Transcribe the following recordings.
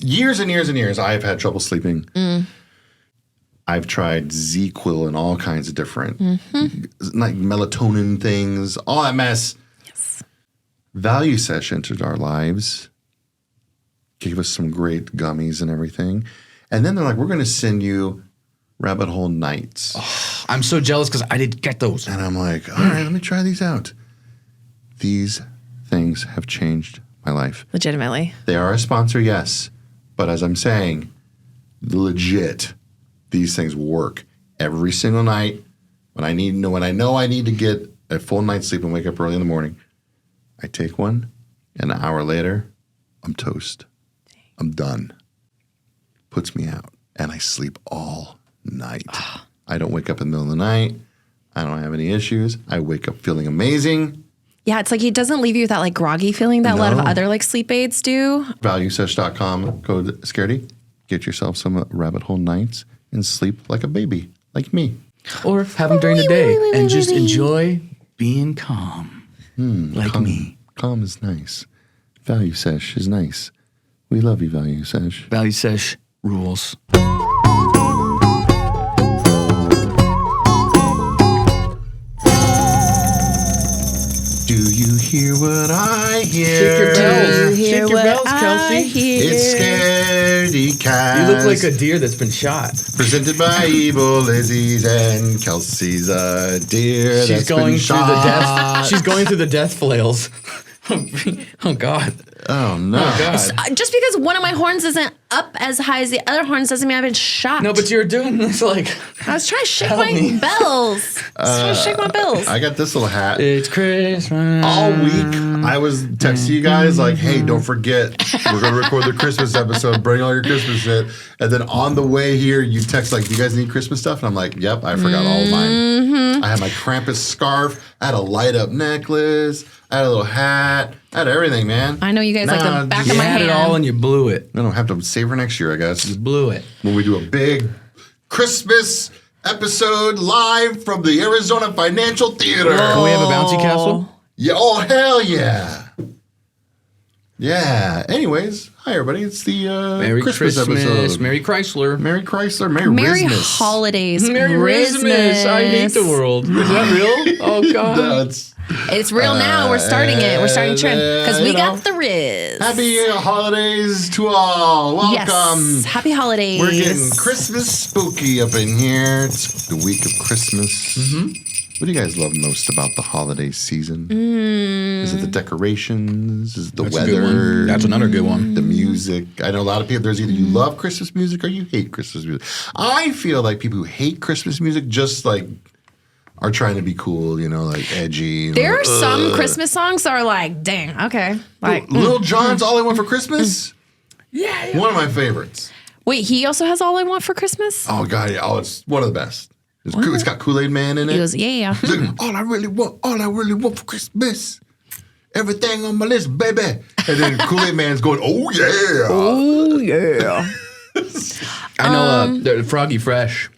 years and years and years, I've had trouble sleeping. I've tried ZQuil and all kinds of different like melatonin things, all that mess. Yes. Value Sesh entered our lives, gave us some great gummies and everything. And then they're like, we're going to send you Rabbit Hole Nights. Oh, I'm so jealous because I didn't get those. And I'm like, all right, let me try these out. These things have changed my life. Legitimately. They are a sponsor, yes. But as I'm saying, legit, these things work every single night. When I know I need to get a full night's sleep and wake up early in the morning, I take one, and an hour later, I'm toast. I'm done. Puts me out, and I sleep all night. I don't wake up in the middle of the night. I don't have any issues. I wake up feeling amazing. Yeah, it's like it doesn't leave you with that like groggy feeling that a lot of other like sleep aids do. ValueSesh.com, code Scaredy. Get yourself some Rabbit Hole Nights and sleep like a baby, like me. Or have them during the day and just enjoy being calm, like me. Calm is nice. Value Sesh is nice. We love you, Value Sesh. Value Sesh rules. Do you hear what I hear? Shake your bells. Shake your bells, Kelsey. It's Scaredycast. You look like a deer that's been shot. Presented by Evil Lizzie's and Kelsey's a deer She's going through the death. She's going through the death flails. Oh God. Oh no. Oh God. Just because one of my horns isn't up as high as the other horns doesn't mean I've been shot. No, but you're doing this like. I was trying to shake my bells. I was trying to shake my bells. I got this little hat. It's Christmas. All week, I was texting you guys like, hey, don't forget, we're going to record the Christmas episode. Bring all your Christmas shit. And then on the way here, you text like, do you guys need Christmas stuff? And I'm like, yep, I forgot all of mine. I had my Krampus scarf. I had a light up necklace. I had a little hat. I had everything, man. I know you guys like the back of my hand. You had it all and you blew it. I don't have to save for next year, I guess. You blew it. When we do a big Christmas episode live from the Arizona Financial Theater. Can we have a bouncy castle? Yeah, oh, hell yeah. Yeah. Anyways, hi, everybody. It's the Merry Christmas episode. Merry Chrysler. Merry Chrysler. Merry Rizmas. Holidays. Merry Rizmas. I hate the world. Is that real? Oh, God. No, It's real now. We're starting it. We're starting trend because we got the Riz. Happy holidays to all. Welcome. Yes. Happy holidays. We're getting Christmas spooky up in here. It's the week of Christmas. What do you guys love most about the holiday season? Is it the decorations? Is it the weather? That's another good one. The music. I know a lot of people, there's either you love Christmas music or you hate Christmas music. I feel like people who hate Christmas music just like are trying to be cool, you know, like edgy. There are some Christmas songs that are like, dang, okay. Like, Lil Jon's All I Want for Christmas? Yeah. One of my favorites. Wait, he also has All I Want for Christmas? Oh, God. Yeah. Oh, it's one of the best. It's got Kool-Aid Man in it. He goes, yeah. He's like, all I really want for Christmas. Everything on my list, baby. And then Kool-Aid Man's going, oh, yeah. Oh, yeah. I know Froggy Fresh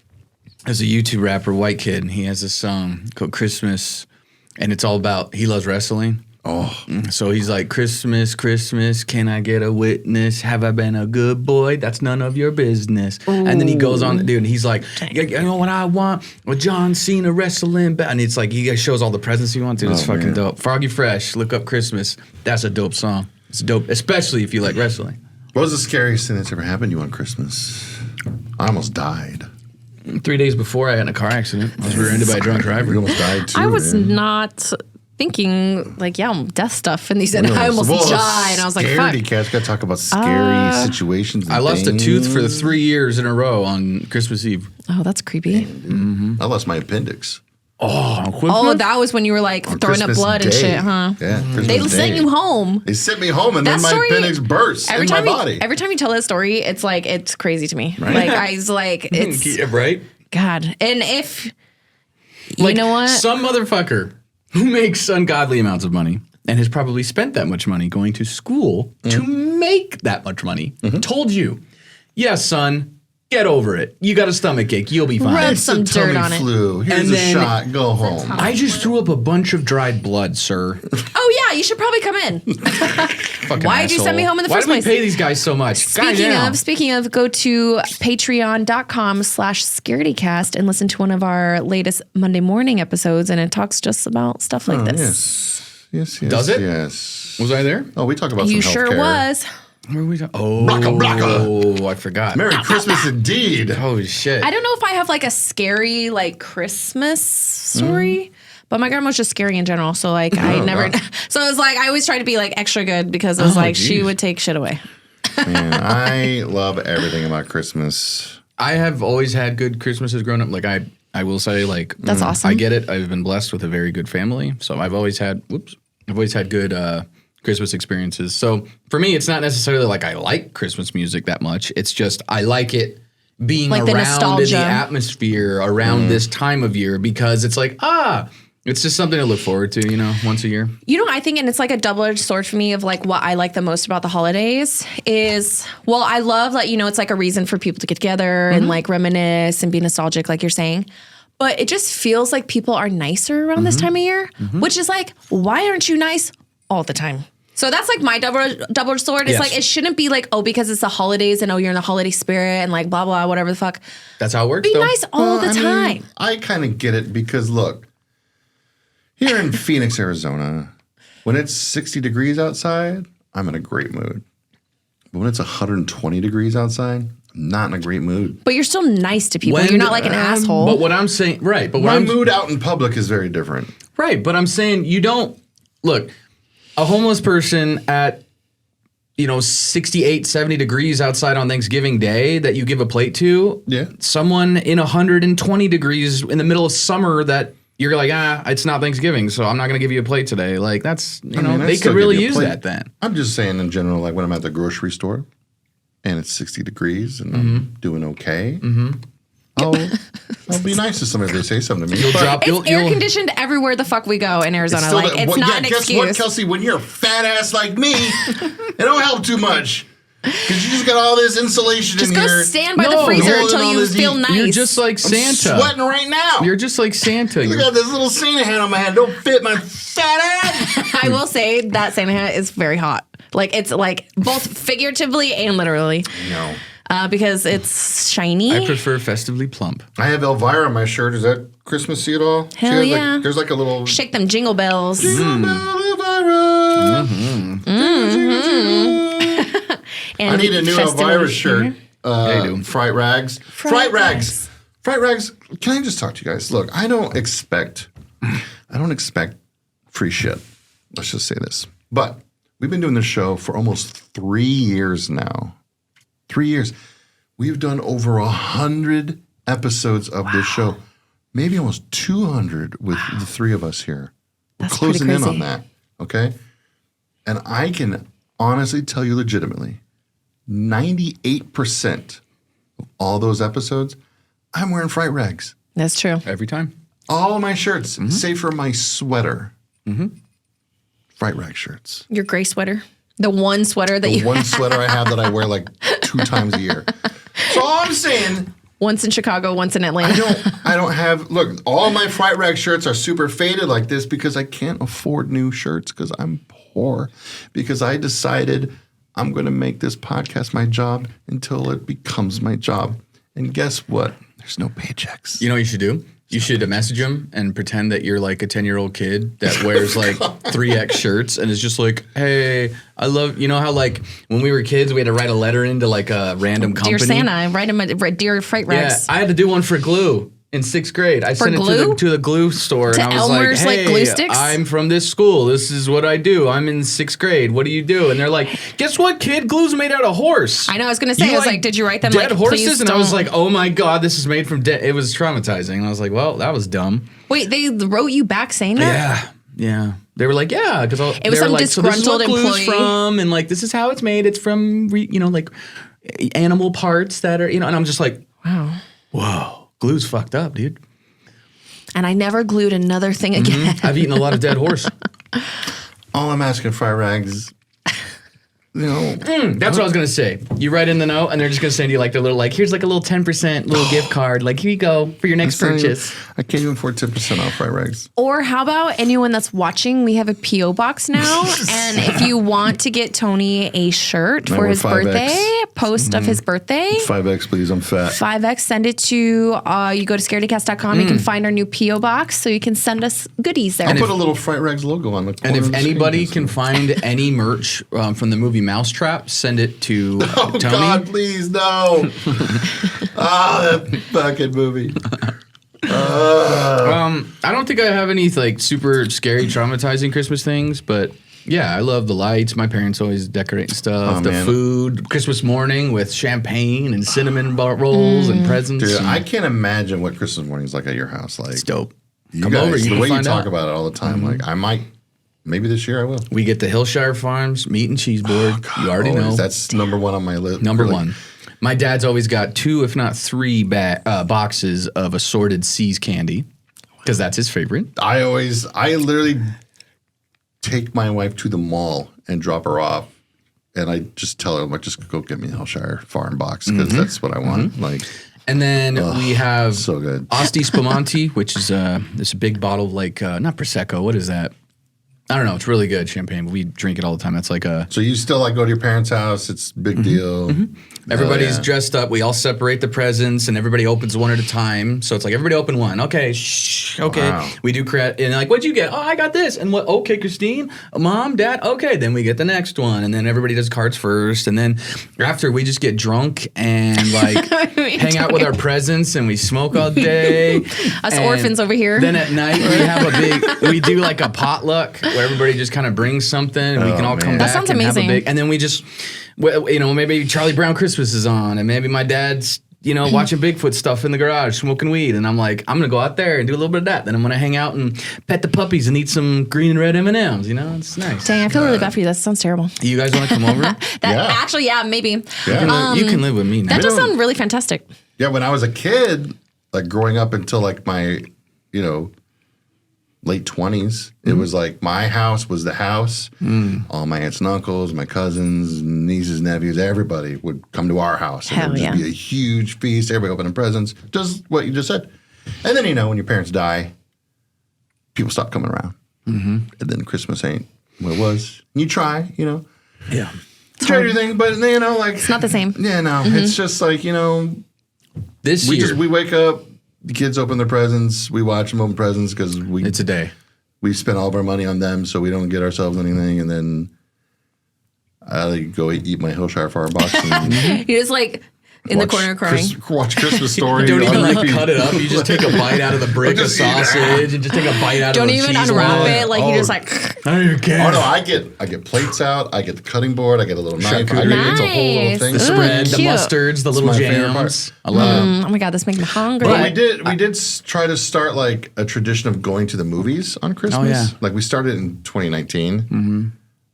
is a YouTube rapper, white kid, and he has a song called Christmas, and it's all about, he loves wrestling. Oh. So he's like, Christmas, Christmas, can I get a witness? Have I been a good boy? That's none of your business. Ooh. And then he goes on, dude, and he's like, you know what I want? A John Cena wrestling. And it's like, he shows all the presents he wants. Dude, it's fucking dope. Froggy Fresh, look up Christmas. That's a dope song. It's dope, especially if you like wrestling. What was the scariest thing that's ever happened to you on Christmas? I almost died. 3 days before, I had in a car accident. I was rear-ended by a drunk driver. You almost died too. I was not thinking like, death stuff, and he said I almost died, and I was like, fuck. Scaredycast, got to talk about scary situations. I lost a tooth for 3 years in a row on Christmas Eve. Oh, that's creepy. I lost my appendix. Oh, that was when you were like on throwing Christmas up blood Day. and shit, huh? Yeah, Christmas They Day. sent you home. They sent me home, and That then my story- appendix burst in my body. Every time you tell that story, it's like, it's crazy to me. Like, I was like, it's Yeah, right? God. And if you Like, know what, some motherfucker who makes ungodly amounts of money and has probably spent that much money going to school to make that much money told you, yeah, son, Get over it. You got a stomach ache. You'll be fine. Rub It's some a tummy dirt on it. flu. Here's And a then- shot. Go home. I just threw up a bunch of dried blood, sir. Oh yeah, you should probably come in. Fucking Why'd you send me asshole. home in the Why first do we place? pay these guys so much? Speaking of, go to patreon.com/Scaredycast and listen to one of our latest Monday morning episodes, and it talks just about stuff like this. Yes. Does it? Yes. Was I there? Oh, we talk about You some sure healthcare. was. Where were we? Oh, Blacka. I forgot. Merry Christmas indeed. Holy shit. I don't know if I have like a scary like Christmas story, but my grandma was just scary in general. So like I never. God. So it was like I always try to be like extra good because it was like she geez. would take shit away. Man, I love everything about Christmas. I have always had good Christmases growing up. Like I will say, like That's awesome. I get it. I've been blessed with a very good family, so I've always had good Christmas experiences. So for me, it's not necessarily like I like Christmas music that much. It's just I like it being Like the around in nostalgia. the atmosphere around this time of year because it's like it's just something to look forward to, once a year. I think, and it's like a double-edged sword for me of like what I like the most about the holidays is, well, I love that, it's like a reason for people to get together and like reminisce and be nostalgic, like you're saying. But it just feels like people are nicer around this time of year, which is like, why aren't you nice all the time? So that's like my double sword. It's Yes. like, it shouldn't be like, because it's the holidays and you're in the holiday spirit and like blah, blah, whatever the fuck. That's how it works. Be though. nice all the time. I kind of get it because look, here in Phoenix, Arizona, when it's 60 degrees outside, I'm in a great mood. But when it's 120 degrees outside, I'm not in a great mood. But you're still nice to people. When- You're not like an asshole. But what I'm saying, right? But what My I'm mood out in public is very different. Right, but I'm saying you don't look a homeless person at 68, 70 degrees outside on Thanksgiving Day that you give a plate to. Yeah. Someone in 120 degrees in the middle of summer that you're like, it's not Thanksgiving, so I'm not going to give you a plate today. Like that's, I mean, I'd they still could really give you a use plate. that then. I'm just saying in general, like when I'm at the grocery store and it's 60 degrees and I'm doing okay, I'll be nice to somebody if they say something to me. You'll But drop. It's air conditioned everywhere the fuck we go in Arizona. still Like, that- it's well, not yeah, an guess excuse. what, Kelsey? When you're a fat ass like me, it don't help too much. Because you just got all this insulation Just in go here. stand by No, the freezer holding until all you this feel heat. nice. You're just like I'm Santa. sweating right now. You're just like Santa. Look at this little Santa hat on my head. Don't fit my fat ass. I will say that Santa hat is very hot. Like it's like both figuratively and literally No. because it's shiny. I prefer festively plump. I have Elvira on my shirt. Is that Christmassy at all? Hell She has, yeah. Like, there's like a little... Shake them jingle bells. Jingle bell Elvira. And I need a new festively- Elvira shirt. Yeah, you do. Fright rags. Fright rags. Fright rags. Can I just talk to you guys? Look, I don't expect free shit. Let's just say this. But we've been doing this show for almost 3 years now. 3 years. We've done over 100 episodes of this show. Maybe almost 200 with the three of us here. We're That's pretty closing in crazy. on that. Okay? And I can honestly tell you legitimately, 98% of all those episodes, I'm wearing fright rags. That's true. Every time. All of my shirts, save for my sweater. Fright rag shirts. Your gray sweater. The one sweater that The you one sweater I have that I wear like 2 times a year. So all I'm saying, once in Chicago, once in Atlanta. I don't have, look, all my fright rag shirts are super faded like this because I can't afford new shirts because I'm poor. Because I decided I'm going to make this podcast my job until it becomes my job. And guess what? There's no paychecks. You know what you should do? You should message him and pretend that you're like a 10-year-old kid that wears like 3X shirts and is just like, hey, I love, you know how like when we were kids, we had to write a letter into like a random company? Dear Santa, I write him a Dear Fright Yeah, Rags. I had to do one for glue in 6th grade. I sent it glue? to the glue store To and I was Elmer's, like, like, hey, glue sticks? I'm from this school. This is what I do. I'm in 6th grade. What do you do? And they're like, guess what, kid? Glue's made out of horse. I know, I was going to say, I was like, did you write them dead like, horses? please And I was don't- like, oh my God, this is made from dead. It was traumatizing. And I was like, well, that was dumb. Wait, they wrote you back saying that? Yeah. They were like, yeah, because It was some like, so this is what disgruntled glue's employee. from, and like this is how it's made. It's from like animal parts that are and I'm just like, Wow. whoa, glue's fucked up, dude. And I never glued another thing again. I've eaten a lot of dead horse. All I'm asking, fright rags, That's what I was gonna say. You write in the note, and they're just gonna send you like the little here's like a little 10% little gift card. Like here you go for your next purchase. I can't even afford 10% off fried rice. Or how about anyone that's watching? We have a PO box now, and if you want to get Tony a shirt for his 5X. birthday, post of his birthday. 5X, please. I'm fat. 5X, send it to, you go to scaredycast.com. You can find our new P.O. box, so you can send us goodies there. I'll put a little Fright Rags logo on the corner. And if of the anybody screen. can find any merch from the movie Mousetrap, send it to Oh, Tony. God, please, no. That fucking movie. I don't think I have any like super scary, traumatizing Christmas things, but yeah, I love the lights. My parents always decorate stuff. The man. food, Christmas morning with champagne and cinnamon rolls and presents. Dude, and I can't imagine what Christmas morning is like at your house. Like, it's dope. you Come guys, over, you the can way you find talk out. about it all the time. Like, I might, maybe this year I will. We get the Hillshire Farms meat and cheese board. You already Always. know. That's number one on my list. Number Really. one. My dad's always got 2, if not 3 boxes of assorted C's candy because that's his favorite. I literally take my wife to the mall and drop her off. And I just tell her, I'm like, just go get me a Hillshire Farm box because that's what I want. Like, And then we have so good. Asti Spumante, which is this big bottle of like, not Prosecco. What is that? I don't know. It's really good champagne, but we drink it all the time. That's like a... So you still like go to your parents' house. It's a big deal. Everybody's yeah. dressed up. We all separate the presents, and everybody opens one at a time. So it's like everybody open one. Okay, shh. Okay, Wow. we do and like, what'd you get? Oh, I got this. And what? Okay, Christine, Mom, Dad. Okay, then we get the next one, and then everybody does cards first, and then after we just get drunk and like hang out with our presents, and we smoke all day. Us And orphans over here. Then at night we have we do like a potluck where everybody just kind of brings something, and we can all come man. back That sounds and amazing. have a big. And then we just, maybe Charlie Brown Christmas is on, and maybe my dad's, watching Bigfoot stuff in the garage, smoking weed, and I'm like, I'm gonna go out there and do a little bit of that. Then I'm gonna hang out and pet the puppies and eat some green and red M&Ms. It's nice. Dang, I feel really bad for you. That sounds terrible. You guys want to come over? Actually, yeah, maybe. Yeah. You can live with me now. That does sound really fantastic. Yeah, when I was a kid, like growing up until like my, late 20s, it was like my house was the house. All my aunts and uncles, my cousins, nieces, nephews, everybody would come to our house. And Hell it would just yeah. be a huge feast, everybody opening presents, just what you just said. And then, when your parents die, people stop coming around. And then Christmas ain't what it was. And you try, Yeah. try everything, but, like. It's not the same. Yeah, no. It's just like, This year, we wake up, the kids open their presents, we watch them open presents because it's a day. we spend all of our money on them so we don't get ourselves anything, and then I like, go eat my Hillshire Farm box and You're just like in the corner crying. watch Christmas Story. Don't even on like repeat. cut it up. You just take a bite out of the brick of Just eat that. sausage and just take a bite out Don't of the even cheese unwrap one. it. Like Oh. you just like. I don't care. Oh no, I get plates out. I get the cutting board. I get a little knife. I Charcuterie. get, it's a whole little Nice. thing. The spread, the cute. mustards, the little my favorite jams. part. I love it. Oh my god, this makes me hungry. But we did try to start like a tradition of going to the movies on Christmas. yeah. Like we started in 2019.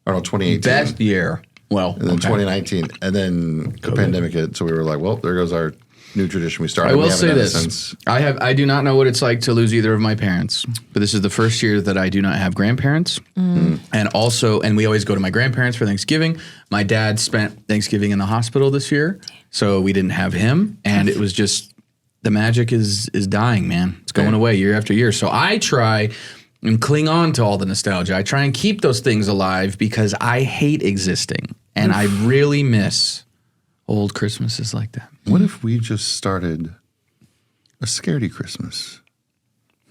Or no, 2018. Best year. Well, And then 2019, and then the pandemic hit, so we were like, "Well, there goes our new tradition we started." I will We haven't say done it this: since. I do not know what it's like to lose either of my parents, but this is the first year that I do not have grandparents, and we always go to my grandparents for Thanksgiving. My dad spent Thanksgiving in the hospital this year, so we didn't have him, and it was just the magic is dying, man. It's going away year after year. So I try and cling on to all the nostalgia. I try and keep those things alive because I hate existing, and I really miss old Christmases like that. What if we just started a Scaredy Christmas?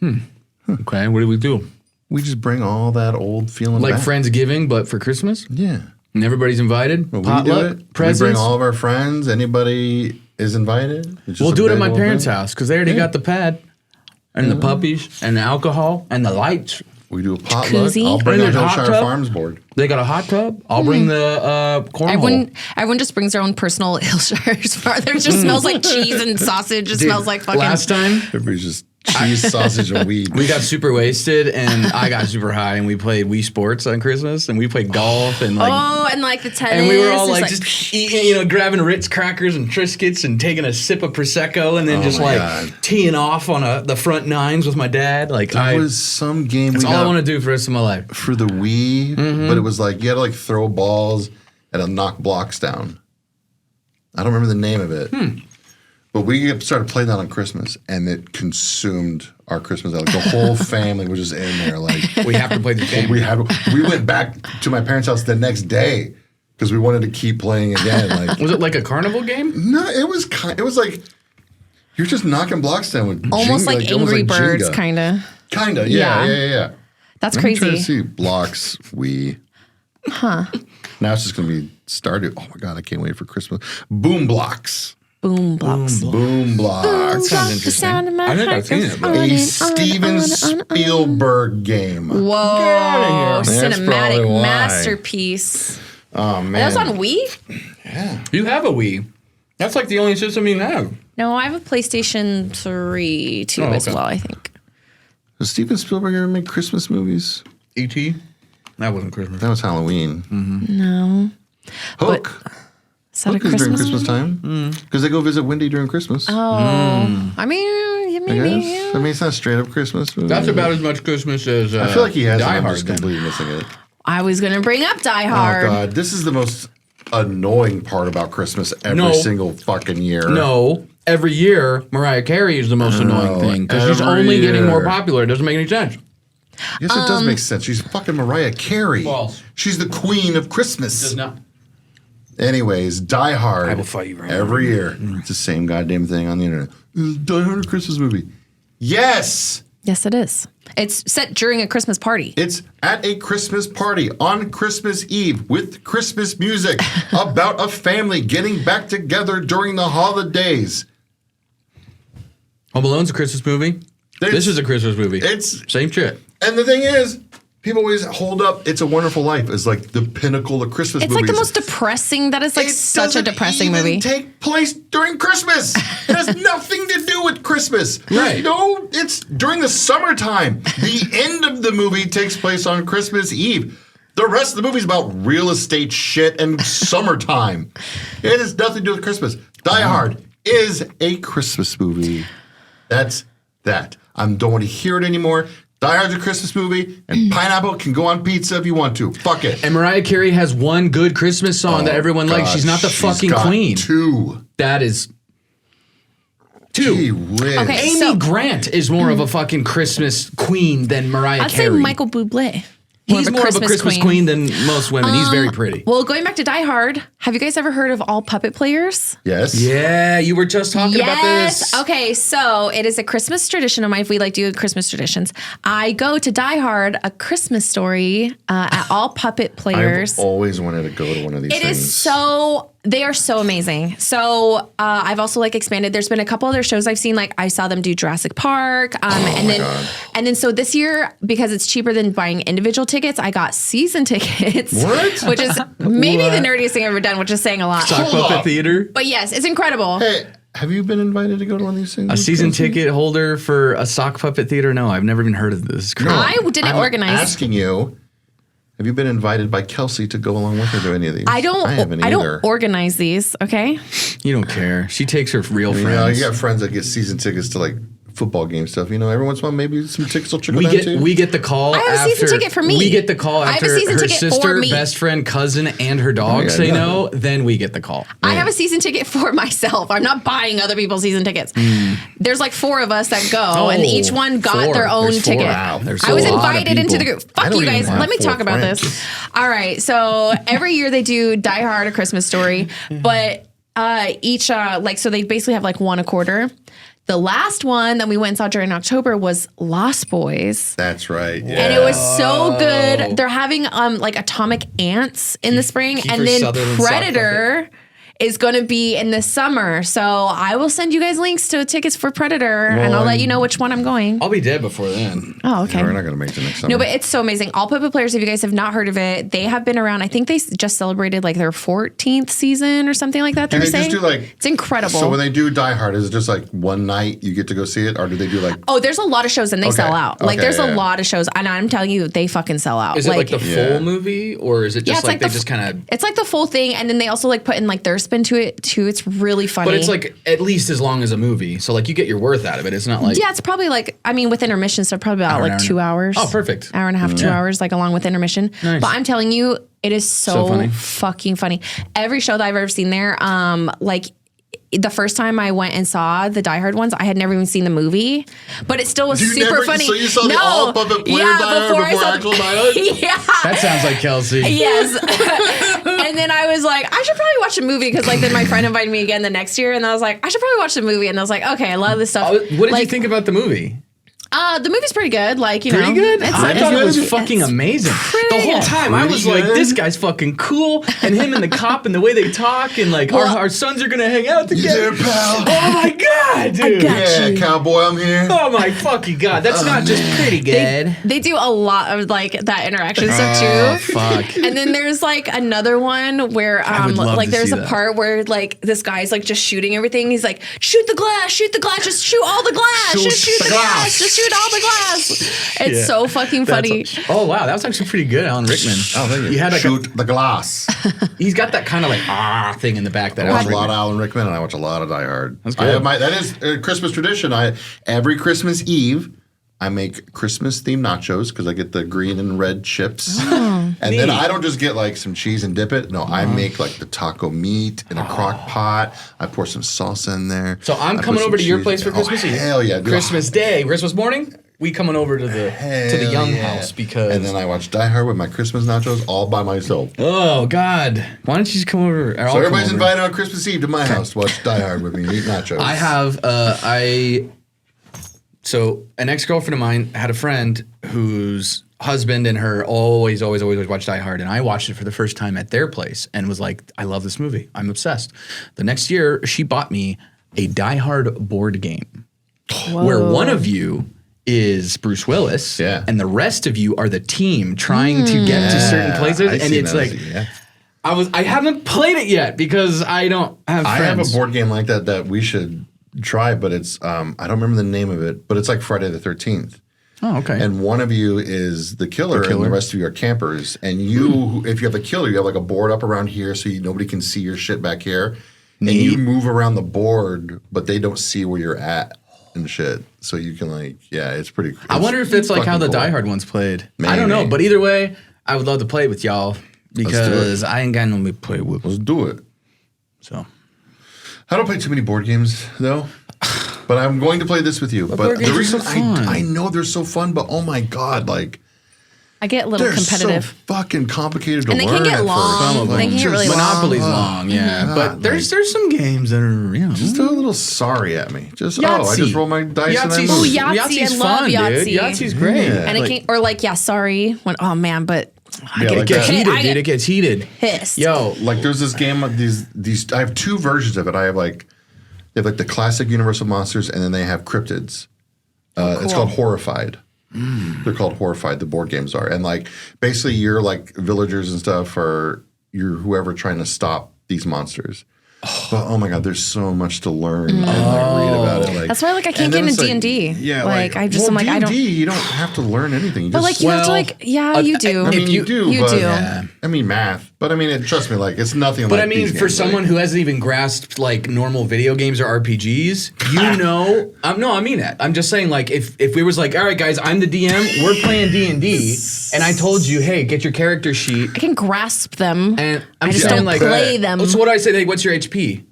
Okay, what do we do? We just bring all that old feeling Like back. Friendsgiving, but for Christmas? Yeah. And everybody's invited? Well, we Potluck? do it. Presents? We bring all of our friends. Anybody is invited. It's just We'll a do it at big my old parents' thing. house because they already got the pad and the puppies and the alcohol and the lights. We do a potluck. Jacuzzi. I'll bring a And there's a hot Hillshire tub. Farms board. They got a hot tub. I'll bring the cornhole. Everyone just brings their own personal Hillshires bar. There just smells like cheese and sausage. It smells like fucking. Last time, Everybody's just cheese, sausage, and weed. we got super wasted and I got super high and we played Wii Sports on Christmas and we played golf and like. Oh, and like the tennis. And we were all is like just eating, grabbing Ritz crackers and Triscuits and taking a sip of Prosecco and then just my like God. teeing off on the front nines with my dad. Like There was some game that's we all I got want to do for the rest of my life. for the Wii, but it was like you had to like throw balls and it'll knock blocks down. I don't remember the name of it. But we started playing that on Christmas, and it consumed our Christmas. Like the whole family was just in there. Like We have to play the game. we went back to my parents' house the next day because we wanted to keep playing again. Like Was it like a carnival game? no, it was like you're just knocking blocks down with Almost Jenga, like Angry Birds, Jenga. kind of. Kinda, Yeah. yeah. That's Let me try to crazy. see blocks. Now it's just gonna be started. Oh my god, I can't wait for Christmas. Boom blocks. Boom blocks. Boom blocks. Sounds interesting. I think I've seen it, but A Steven Spielberg game. Whoa. outta here. That's probably Cinematic why. masterpiece. Oh man. That's on Wii? Yeah. You have a Wii. That's like the only system you have. No, I have a PlayStation 3 too as okay. well, I think. Does Steven Spielberg ever make Christmas movies? E.T.? That wasn't Christmas. That was Halloween. No. Hook. Is that Hook a is during Christmas Christmas time. Because they go visit Wendy during Christmas. Oh. I mean, I maybe. guess. I mean, it's not straight up Christmas movie. That's about as much Christmas as I feel like he has it. Die I'm Hard. just then. completely missing it. I was going to bring up Die Oh Hard. god, this is the most annoying part about Christmas every No. single fucking year. No. Every year, Mariah Carey is the most annoying thing because she's every only getting more year. popular. It doesn't make any sense. Yes, it does make sense. She's fucking Mariah Carey. False. She's the queen of Christmas. Does not. Anyways, Die Hard. I will fight you right now. every year. It's the same goddamn thing on the internet. Is Die Hard a Christmas movie? Yes. Yes, it is. It's set during a Christmas party. It's at a Christmas party on Christmas Eve with Christmas music about a family getting back together during the holidays. Home Alone's a Christmas movie. This is a Christmas movie. It's Same shit. And the thing is, people always hold up It's a Wonderful Life as like the pinnacle of Christmas It's movies. like the most depressing. That is like It such a doesn't depressing even movie. take place during Christmas. It has nothing to do with Christmas. Right. No, it's during the summertime. The end of the movie takes place on Christmas Eve. The rest of the movie is about real estate shit and summertime. It has nothing to do with Christmas. Die Hard is a Christmas movie. That's that. I don't want to hear it anymore. Die Hard's a Christmas movie, and pineapple can go on pizza if you want to. Fuck it. And Mariah Carey has one good Christmas song that everyone likes. God, She's not the she's fucking got queen. Two. That is Gee two. whiz. Okay. Amy So- Grant is more of a fucking Christmas queen than Mariah I'd say Carey. Michael Bublé. He's more of a Christmas queen than most women. He's very pretty. Well, going back to Die Hard, have you guys ever heard of All Puppet Players? Yes. Yeah, you were just talking about this. Okay, so it is a Christmas tradition of mine. If we like do Christmas traditions, I go to Die Hard, A Christmas Story at All Puppet Players. I've always wanted to go to one of these It things. is so, they are so amazing. So I've also like expanded. There's been a couple other shows I've seen. Like I saw them do Jurassic Park, and then so this year, because it's cheaper than buying individual tickets, I got season tickets. What? Which is maybe the nerdiest thing I've ever done, which is saying a lot. Sock Hold Puppet up. Theater. But yes, it's incredible. Hey, have you been invited to go to one of these things? A season ticket holder for a sock puppet theater? No, I've never even heard of this. Crazy. I didn't I'm organize. asking you, have you been invited by Kelsey to go along with her to any of these? I haven't don't either. organize these, okay? You don't care. She takes her real You know, friends. you got friends that get season tickets to like football game stuff. You know, every once in a while, maybe some tickets will trickle down too. we get the call. I have a after, season ticket for me. We get the call I have a after season her ticket for sister, me. best friend, cousin, and her dog yeah, say yeah. no. Then we get the call. I have a season ticket for myself. I'm not buying other people's season tickets. There's like 4 of us that go, and each one got 4. their own There's 4. ticket. Wow, there's I was a lot of invited into the people. group. I Fuck don't you guys. even have Let me 4 talk about friends. this. All right. So every year they do Die Hard, A Christmas Story, but each so they basically have like one a quarter. The last one that we went and saw during October was Lost Boys. That's right. Yeah. And it was so good. They're having like atomic ants in the spring, Kiefer and then Sutherland sock Predator is going to be in the summer. So I will send you guys links to tickets for Predator, and I'll let you know which one I'm going. I'll be dead before then. Oh, okay. Yeah, we're not going to make it next summer. No, but it's so amazing. All Puppet Players, if you guys have not heard of it, they have been around. I think they just celebrated like their 14th season or something like that. They And were they just saying do like it's incredible. So when they do Die Hard, is it just like one night you get to go see it, or do they do like? Oh, there's a lot of shows and they sell out. Like Okay, there's yeah. a lot of shows, and I'm telling you, they fucking sell out. Is it like the Yeah. full movie, or is it just it's like they the just kind of? It's like the full thing, and then they also like put in like their been to it too. It's really funny. But it's like at least as long as a movie. So like you get your worth out of it. It's not like. Yeah, it's probably like, I mean, with intermission, so probably about like 2 hours. Oh, perfect. Hour and a half, 2 hours, like along with intermission. Nice. But I'm telling you, it is so funny. fucking funny. Every show that I've ever seen there, like the first time I went and saw the Die Hard ones, I had never even seen the movie, but it still was super funny. So you saw the all puppet player Die Hard before actual Die Hard? Yeah. That sounds like Kelsey. Yes. And then I was like, I should probably watch a movie because like then my friend invited me again the next year and I was like, I should probably watch the movie. And I was like, okay, I love this stuff. What did you think about the movie? The movie's pretty good. Like, you know. Pretty good? It's I like- thought it was it's fucking amazing. The whole good. time I was like, good. this guy's fucking cool. And him and the cop and the way they talk and like our sons are going to hang out You together. there, pal? Oh my God, dude. Yeah, cowboy, I'm here. Oh my fucking God. That's not just pretty good. They do a lot of like that interaction stuff too. Fuck. And then there's like another one where would love like to there's see a that. part where like this guy's like just shooting everything. He's like, shoot the glass, just shoot all the glass, Shoot shoot the the glass. glass, just shoot all the glass. It's so fucking funny. Oh wow, that was actually pretty good, Alan Rickman. Oh, thank you. He had like Shoot the glass. he's got that kind of like thing in the back that I watch Alan a lot Rickman. of Alan Rickman and I watch a lot of Die Hard. That's I good. have that is a Christmas tradition. Every Christmas Eve, I make Christmas themed nachos because I get the green and red chips. And then neat. I don't just get like some cheese and dip it. No, I make like the taco meat in a crock pot. I pour some salsa in there. So I'm I put coming some over to your cheese place in for there. Christmas Eve. Hell yeah. Dude. Christmas Day, Christmas morning, we coming over to the Hell young yeah. house because And then I watch Die Hard with my Christmas nachos all by myself. oh God, why don't you just come over? So everybody's invited on Christmas Eve to my house to watch Die Hard with me and eat nachos. I have so an ex-girlfriend of mine had a friend whose husband and her always watched Die Hard, and I watched it for the first time at their place and was like, I love this movie. I'm obsessed. The next year, she bought me a Die Hard board game where one of you is Bruce Willis, Yeah. and the rest of you are the team trying to get to certain places, I and seen it's those, like yeah. I haven't played it yet because I don't have I friends. have a board game like that we should try, but it's I don't remember the name of it, but it's like Friday the 13th. Oh, okay. And one of you is the killer, and the rest of you are campers. And you, if you have a killer, you have like a board up around here so nobody can see your shit back here. And you move around the board, but they don't see where you're at and shit. So you can like, yeah, it's pretty. I wonder if it's like how the fucking cool. Die Hard one's played. I don't know, Maybe. but either way, I would love to play it with y'all because it. I ain't got nobody to play with. Let's do it. So I don't play too many board games though, but I'm going to play this with you. But board the games are reason so fun. I know they're so fun, but oh my god, like I get a little they're competitive. so fucking complicated to And they learn. can get at long. first. Some of They them. can get really Just- long. Monopoly's long, yeah. God, But there's some games that are, you know. Just a little sorry at me. Just I Yahtzee. just roll my dice and I Yahtzee's, move. Ooh, Yahtzee, Yahtzee's I love fun, Yahtzee. dude. Yahtzee's great. Yeah. And it can, or like, yeah, sorry. When, oh man, but I Yeah, get like It gets that. heated, I dude. get It gets heated. pissed. Yo, Like there's this game of these I have two versions of it. I have like they have like the classic Universal Monsters and then they have cryptids. It's cool. called Horrified. They're called Horrified, the board games are. And like basically you're like villagers and stuff or you're whoever trying to stop these monsters. But oh my god, there's so much to learn and like read about it. Like, That's why, like, I can't and get then into it's like, D&D. Yeah, Like, I just- well, I'm like, I don't- D&D, you don't have to learn anything. You But just like, you have to well, like, yeah, you do. I mean, If you you- do. you but, do. Yeah. I mean, math. But I mean, trust me, like it's nothing. but like I mean, these for games, someone like, who hasn't even grasped like normal video games or RPGs, you know, no, I mean that. I'm just saying, like, if we was like, all right, guys, I'm the DM, we're playing D&D, and I told you, hey, get your character sheet, I can grasp them. and I'm I just saying, don't like, play them. So what do I say? Like, what's your HP?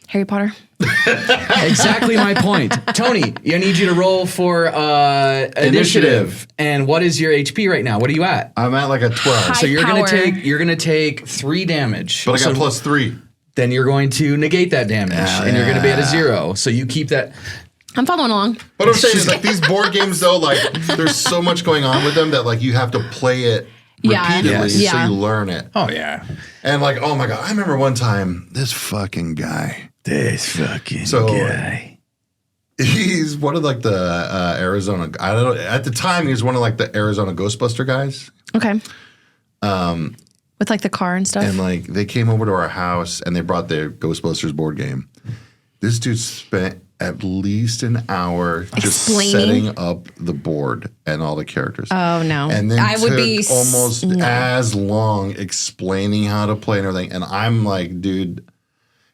Harry Potter. Exactly my point. Tony, I need you to roll for initiative. And what is your HP right now? What are you at? I'm at like a 12, So you're power. gonna take 3 damage. but I got So plus 3. then you're going to negate that damage, and you're gonna be at a 0. So you keep that. I'm following along. What I'm saying is like these board games though, like there's so much going on with them that like you have to play it Yeah. repeatedly Yes. so Yeah. you learn it. Oh yeah, And like, oh my god, I remember one time this fucking guy. this fucking So- guy. He's one of like the Arizona. I don't know. At the time, he was one of like the Arizona Ghostbuster guys. Okay. With like the car and stuff. And like they came over to our house and they brought their Ghostbusters board game. This dude spent at least an hour just Explaining? setting up the board and all the characters. Oh no. And then I would took be almost as long explaining how to play and everything. And I'm like, dude,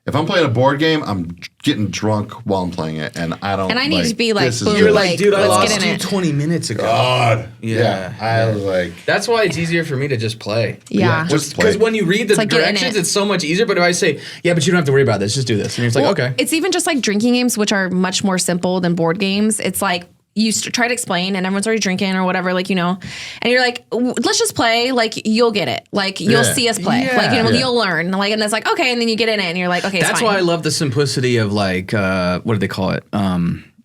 If I'm playing a board game, I'm getting drunk while I'm playing it, and I don't. And I need to be like, this is boom, You're just- like, dude, I let's lost get in you it. 20 minutes ago. God. Yeah. I was like, That's why it's easier for me to just play. Yeah. just play. Because when you read the like getting directions, it. it's so much easier. But if I say, yeah, but you don't have to worry about this, just do this. And it's like, Well, okay. It's even just like drinking games, which are much more simple than board games. It's like you try to explain and everyone's already drinking or whatever, like, you know, and you're like, let's just play. Like, you'll get it. Like, you'll see us play. Yeah. Like, you know, Yeah. you'll learn. Like, and it's like, okay. And then you get in it and you're like, okay, it's That's fine. why I love the simplicity of like, what do they call it?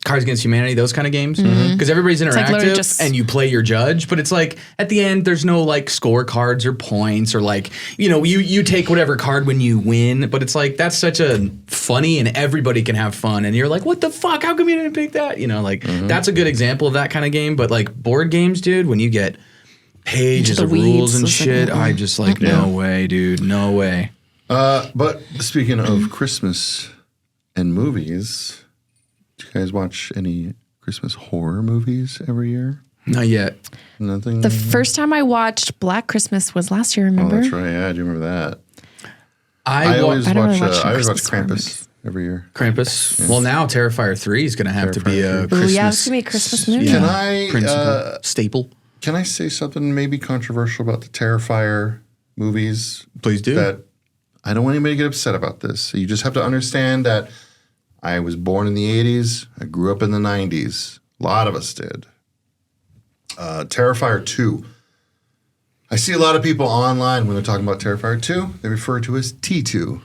Cards Against Humanity, those kind of games. Because everybody's like literally interactive just- and you play your judge, but it's like at the end, there's no like scorecards or points or like, you know, you take whatever card when you win, but it's like that's such a funny and everybody can have fun. And you're like, what the fuck? How come you didn't pick that? You know, like that's a good example of that kind of game. But like board games, dude, when you get pages the of weeds, rules and listen. shit, I just like, no way, dude, no way. But speaking of Christmas and movies, do you guys watch any Christmas horror movies every year? Not yet. Nothing. The first time I watched Black Christmas was last year, Oh, remember? that's right. Yeah, I do remember that. I always I don't watch. really watch I always watch Christmas horror Krampus movies. every year. Krampus. Well, now Terrifier 3 is going to have to be a Terrifier 3. Ooh, Christmas yeah, it's going to be a Christmas movie. Can I principle, staple. can I say something maybe controversial about the Terrifier movies? Please do. That I don't want anybody to get upset about this. You just have to understand that I was born in the 80s. I grew up in the 90s. A lot of us did. Terrifier 2. I see a lot of people online when they're talking about Terrifier 2, they refer to as T2.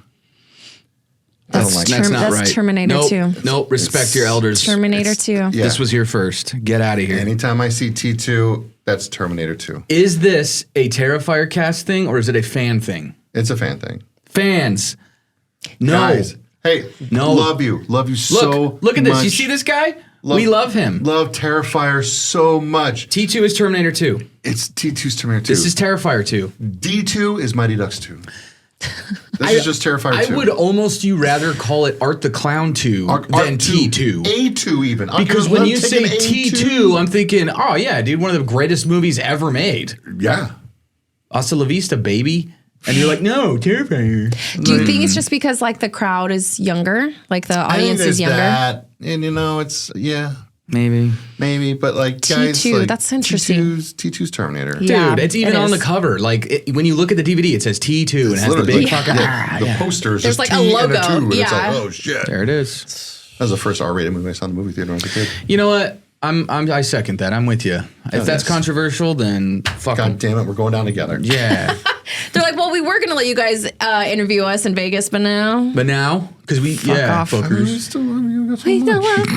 I don't like That's that. not that's right. Terminator nope, 2. Nope. Respect your elders. Terminator 2. Yeah. This was here first. Get out of here. Anytime I see T2, that's Terminator 2. Is this a Terrifier cast thing or is it a fan thing? It's a fan thing. Fans. No. Guys, hey, No. love you so Look at this. You much. see this guy? We love him. Love Terrifier so much. T2 is Terminator 2. It's T2's Terminator 2. This is Terrifier 2. D2 is Mighty Ducks 2. This is just Terrifier 2. I would almost you rather call it Art the Clown 2 Art than 2. T2. A2 even. Because when you say taking T2, I'm thinking, oh yeah, dude, one of the greatest movies ever made. Yeah. Hasta la vista, baby. And you're like, no, Terrifier. Do you think it's just because like the crowd is younger? Like the I think audience there's is younger? that. And you know, it's, Maybe. maybe. But like, guys, T2, like, that's interesting. T2's Terminator. Yeah. Dude, it's even it on is. the cover. Like when you look at the DVD, it says T2 and it has the Literally, big like, fucking. the posters. There's just like a T and logo. 2, and it's Yeah. like, oh shit. There it is. That was the first R-rated movie I saw in the movie theater when I was a kid. You know what? I second that. I'm with you. If that's yes. controversial, then fuck 'em. God damn it, we're going down together. Yeah. They're like, well, we were going to let you guys interview us in Vegas, but now But now, because we, off. I fuckers. still love you guys so we much. don't want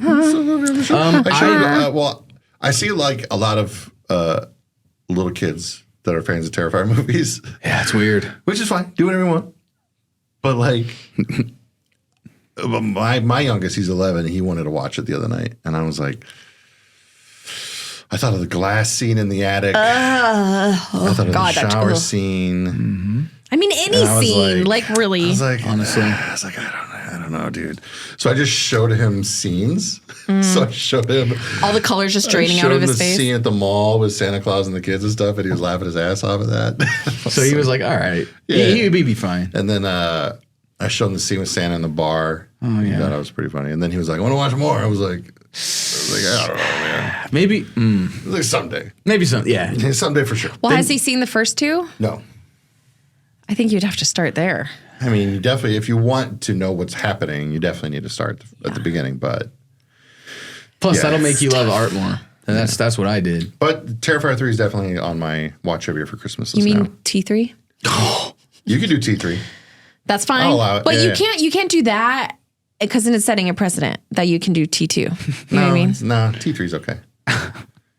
you. So love you. I see like a lot of little kids that are fans of Terrifier movies, Yeah, it's weird. which is fine. Do whatever you want. But like, my youngest, he's 11. He wanted to watch it the other night, and I was like, I thought of the glass scene in the attic. I thought of God, the that's shower cool. scene. I mean, any And I was scene, like really. I was like, Honestly. I don't know, dude. So I just showed him scenes. So I showed him all the colors just draining out showed of him his the face. scene at the mall with Santa Claus and the kids and stuff, and he was laughing his ass off at that. So he was like, all right. Yeah. He'd be fine. And then I showed him the scene with Santa in the bar. Oh, yeah. He thought that was pretty funny. And then he was like, I want to watch more. I was like, I don't know, man. Maybe, Like someday. maybe some, yeah. Someday for sure. Well, has he seen the first two? No. I think you'd have to start there. I mean, you definitely, if you want to know what's happening, you definitely need to start at the beginning. But Plus, Yeah. that'll make you love art more. And that's what I did. Terrifier 3 is definitely on my watch every year for Christmas You list mean now. T3? You could do T3. That's fine. I'll allow it. But Yeah, you can't do that because then it's setting a precedent that you can do T2. You know what I mean? No, T3's okay.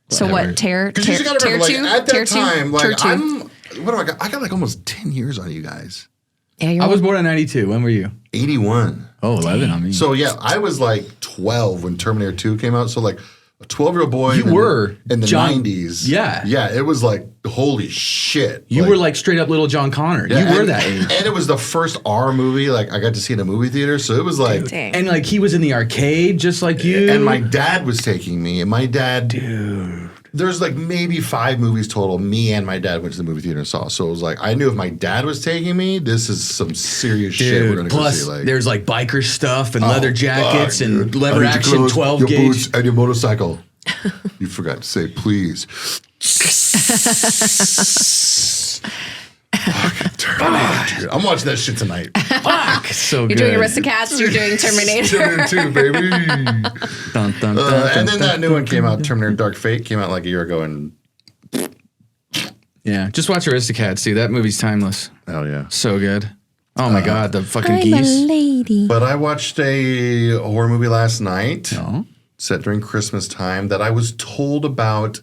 So what? Tier Because you gotta tier remember, two? like, at Tier that two? time, Tier like, two. what do I got? I got like almost 10 years on you guys. Yeah, you're I was born in 92. When were you? 81. Oh, 11 on me. So yeah, I was like 12 when Terminator 2 came out. So like a 12-year-old boy You were in the John- 90s. Yeah. Yeah, it was like, holy shit. you were like straight up little John Connor. yeah, you were and- that age. And it was the first R movie like I got to see in a movie theater. So it was like, Dang. And like he was in the arcade just like you. and my dad was taking me. And my dad, there's like maybe 5 movies total me and my dad went to the movie theater and saw. So it was like, I knew if my dad was taking me, this is some serious shit we're going to go see. Plus, Like, there's like biker stuff and leather jackets and dude. lever I need to action close 12 your gauge. boots and your motorcycle. You forgot to say, please. Fucking Terminator, dude. I'm watching that shit tonight. Fuck, so good. You're doing Aristocats, you're doing Terminator. Terminator 2, baby. Dun, dun, dun, And then dun, that new one came out, Terminator Dark Fate, came out like a year ago. And yeah, just watch Aristocats, dude. That movie's timeless. hell yeah. So good. Oh my God, the fucking I'm a geese. lady. But I watched a horror movie last night, Oh. set during Christmas time, that I was told about.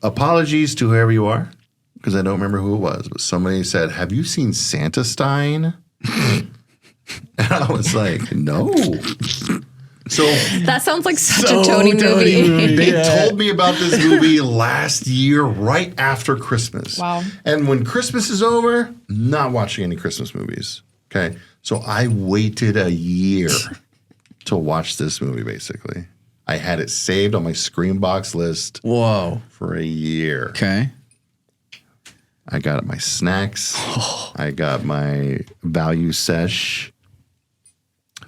Apologies to whoever you are, because I don't remember who it was, but somebody said, "Have you seen Santa Stein?" And I was like, "No." So That sounds like such a Tony movie. they told me about this movie last year, right after Christmas. Wow. And when Christmas is over, not watching any Christmas movies. Okay. So I waited a year to watch this movie, basically. I had it saved on my Screambox list Whoa. for a year. Okay. I got my snacks. I got my value sesh.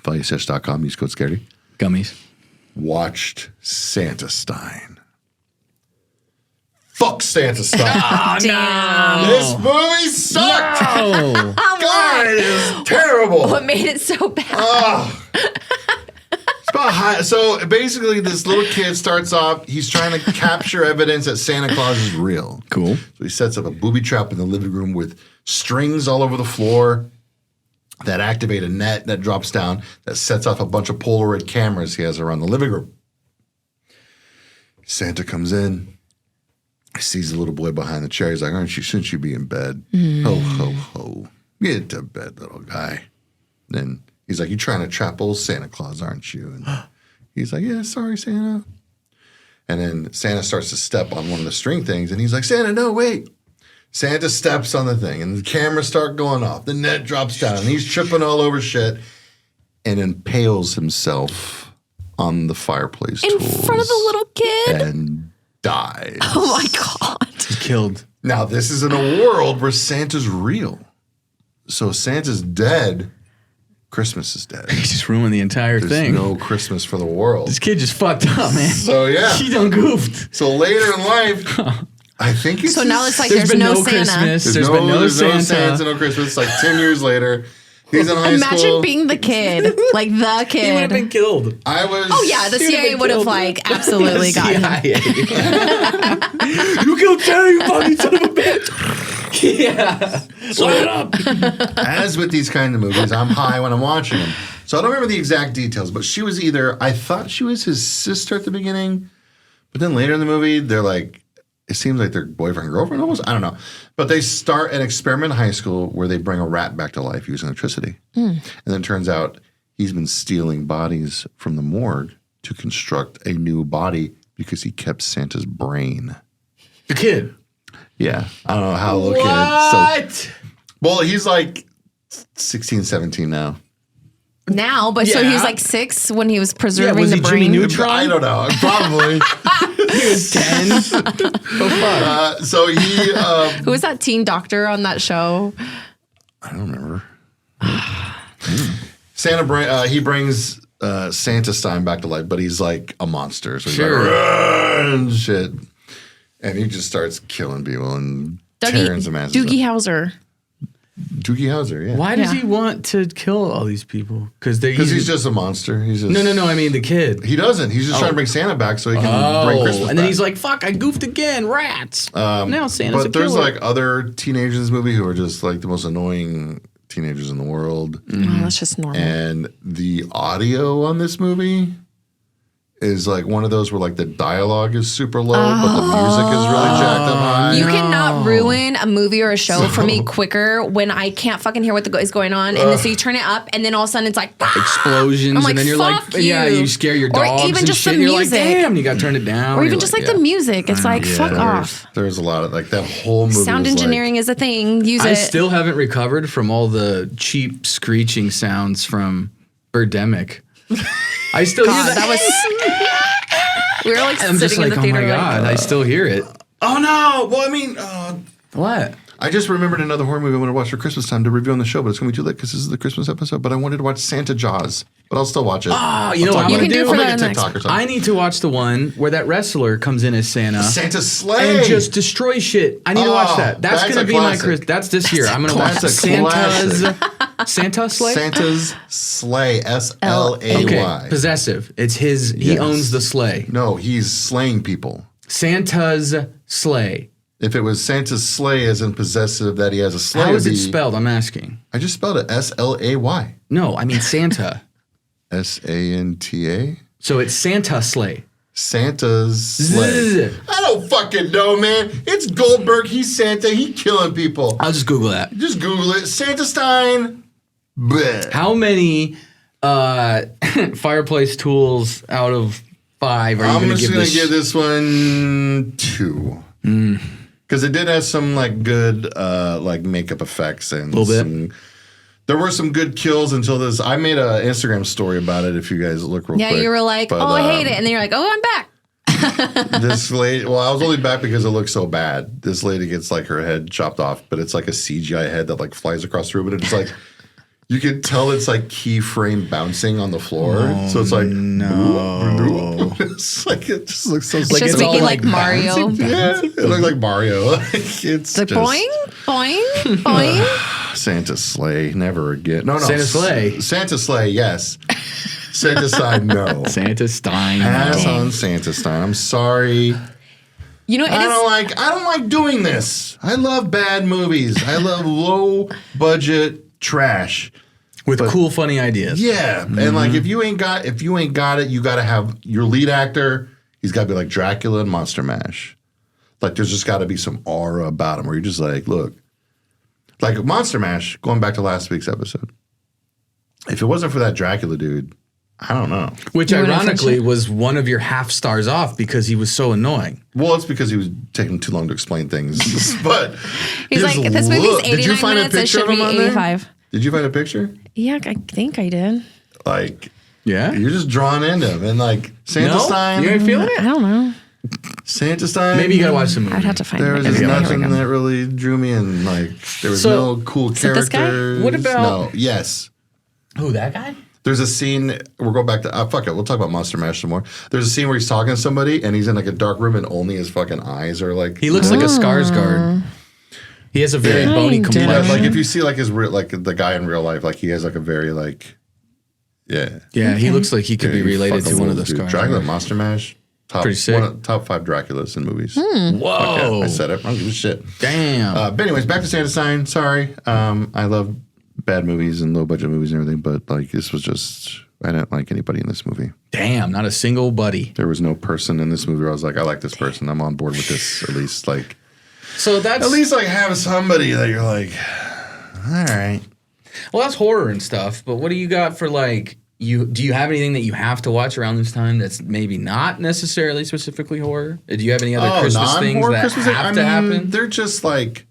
ValueSesh.com. Use code Scaredy. Gummies. Watched Santa Stein. Fuck Santa Stein. Damn. This movie sucked. Oh. God, it is terrible. What made it so bad? It's about so basically, this little kid starts off. He's trying to capture evidence that Santa Claus is real. Cool. So he sets up a booby trap in the living room with strings all over the floor that activate a net that drops down that sets off a bunch of Polaroid cameras he has around the living room. Santa comes in. He sees the little boy behind the chair. He's like, shouldn't you be in bed? Ho, ho, ho. Get to bed, little guy. Then he's like, you trying to trap old Santa Claus, aren't you? And he's like, yeah, sorry, Santa. And then Santa starts to step on one of the string things. And he's like, Santa, no, wait. Santa steps on the thing. And the cameras start going off. The net drops down. And he's tripping all over shit. And impales himself on the fireplace In tools. front of the little kid? And dies. Oh my God. He's killed. Now, this is in a world where Santa's real. So Santa's dead. Christmas is dead. He just ruined the entire There's thing. no Christmas for the world. This kid just fucked up, man. So, yeah. He done goofed. So later in life, I think it's So now it's like There's there's been no no Santa. Christmas. There's been no Santa. no Christmas. It's like 10 years later. He's in high Imagine school. being the kid, like the He would have kid. been killed. I was. Oh yeah, the He would've CIA been would have killed. like absolutely gotten him. CIA. You killed Terry, you fucking son of a bitch. Yeah. Shut up. As with these kind of movies, I'm high when I'm watching them. So I don't remember the exact details, but she was either, I thought she was his sister at the beginning, but then later in the movie, they're like, it seems like they're boyfriend, girlfriend almost. I don't know. But they start an experiment in high school where they bring a rat back to life using electricity. And then it turns out he's been stealing bodies from the morgue to construct a new body because he kept Santa's brain. The kid. Yeah. I don't know how the little What? kid. So, well, he's like 16, 17 now. Now, but so he was Yeah. like 6 when he was preserving was the he Jimmy brain. Neutron? I don't know. Probably. He was 10. Oh, fuck. So he, Who was that teen doctor on that show? I don't remember. He brings Santa Stein back to life, but he's like a monster. So he's like, Sure. "Run," shit. And he just starts killing people and tearing some asses Doogie up. Howser. Doogie Howser, yeah. Why does Yeah. he want to kill all these people? Because Because he's just a monster. He's just, No. I mean the kid. He doesn't. He's just trying to bring Santa back so he can bring Christmas and then back. he's like, "Fuck! I goofed again. Rats." Now Santa's But a there's killer. like other teenagers in this movie who are just like the most annoying teenagers in the world. Oh, that's just normal. And the audio on this movie is like one of those where like the dialogue is super low, but the music is really jacked up high. You cannot ruin a movie or a show for me quicker when I can't fucking hear what is going on. And then so you turn it up, and then all of a sudden it's like, explosions, I'm like, and then you're like, "Fuck yeah, you." you scare your Or dogs even and just shit. the And you're like, music. damn, you got to turn it down. or You're even just like yeah. the music. It's like, fuck off. There's a lot of like that whole movie. Sound was engineering is a thing. Use I it. still haven't recovered from all the cheap screeching sounds from Birdemic. I still hear God, that. that was We were like I'm just sitting in like, the oh theater. my God, I still hear it. Oh no! Well, I mean, What? I just remembered another horror movie I want to watch for Christmas time to review on the show, but it's going to be too late because this is the Christmas episode. But I wanted to watch Santa Jaws, but I'll still watch it. Oh, you know what I'm You going to can do do? for I'll that make a next TikTok or something. I need to watch the one where that wrestler comes in as Santa. Santa Slay. And just destroy shit. I need to watch that. That's that's going to a be my classic. Chris. That's this year. I'm going to watch That's a Santa Slay. Santa's Slay. SLAY. Okay, possessive. It's his. He Yes. owns the sleigh. No, he's slaying people. Santa's sleigh. If it was Santa's sleigh as in possessive that he has a sleigh. How is it'd it be- spelled? I'm asking. I just spelled it SLAY. No, I mean Santa. SANTA. So it's Santa sleigh. Santa's sleigh. Zzz. I don't fucking know, man. It's Goldberg. He's Santa. He killing people. I'll just Google that. Just Google it. Santa Stein. Bleh. How many fireplace tools out of 5 are you I'm going to just give gonna this? give this one 2. Because it did have some like good like makeup effects and Little bit. some. There were some good kills until this. I made an Instagram story about it. If you guys look real Yeah, quick. you were like, But, oh, I hate it. And then you're like, oh, I'm back. This lady. Well, I was only back because it looked so bad. This lady gets like her head chopped off, but it's like a CGI head that like flies across the room, and it's like. You can tell it's like keyframe bouncing on the floor. So it's like, no. It's like, it just looks so It's just it's all making like like Mario. Yeah, it looks like Mario. It's Like just boing, boing, boing. Santa sleigh, never again. No, Santa sleigh. Santa sleigh, yes. Santa side, no. Santa Stein. Pass on Santa Stein. I'm sorry. You know, it is. I don't like doing this. I love bad movies. I love low budget trash. With cool, funny ideas. Yeah, and like if you ain't got it, you got to have your lead actor. He's got to be like Dracula and Monster Mash. Like there's just got to be some aura about him where you're just like, look, like Monster Mash. Going back to last week's episode, if it wasn't for that Dracula dude, I don't know. Which You wouldn't ironically finish it? was one of your half stars off because he was so annoying. Well, it's because he was taking too long to explain things. But He's his like, this movie's look- 89 Did you find minutes. a It picture should of him be on there? 85. Did you find a picture? Yeah, I think I did. Like Yeah? you're just drawn into him, and like Santa Stein. You ain't feeling I it? don't know. Santa Stein. Maybe you got to watch the movie. I'd have to find There it. was Here just we nothing go. that really drew me in. Like there was So- no cool it this guy? characters. What about- No. Yes. Who, that guy? There's a scene. We'll go back to fuck it. We'll talk about Monster Mash some more. There's a scene where he's talking to somebody and he's in like a dark room and only his fucking eyes are like. He looks like a Skarsgård. He has a very Yeah. bony Kinda. complexion. Like if you see like his real like the guy in real life, like he has like a very like. Yeah. Yeah, he looks like he could be Yeah, related fucking to one of the rules, dude. Dracula, Skarsgård. Monster Mash. Pretty sick. Top 5 Draculas in movies. Whoa. Yeah, I said it. I don't give a shit. Damn. But anyways, back to Santa Stein. Sorry. I love bad movies and low budget movies and everything, but like this was just I didn't like anybody in this movie. Damn, not a single buddy. There was no person in this movie where I was like, I like this person. I'm on board with this. At least like So that's like have somebody that you're like, all right. well, that's horror and stuff. But what do you got for like you? Do you have anything that you have to watch around this time that's maybe not necessarily specifically horror? Do you have any other Christmas things non-horror that Christmas have to happen? They're just like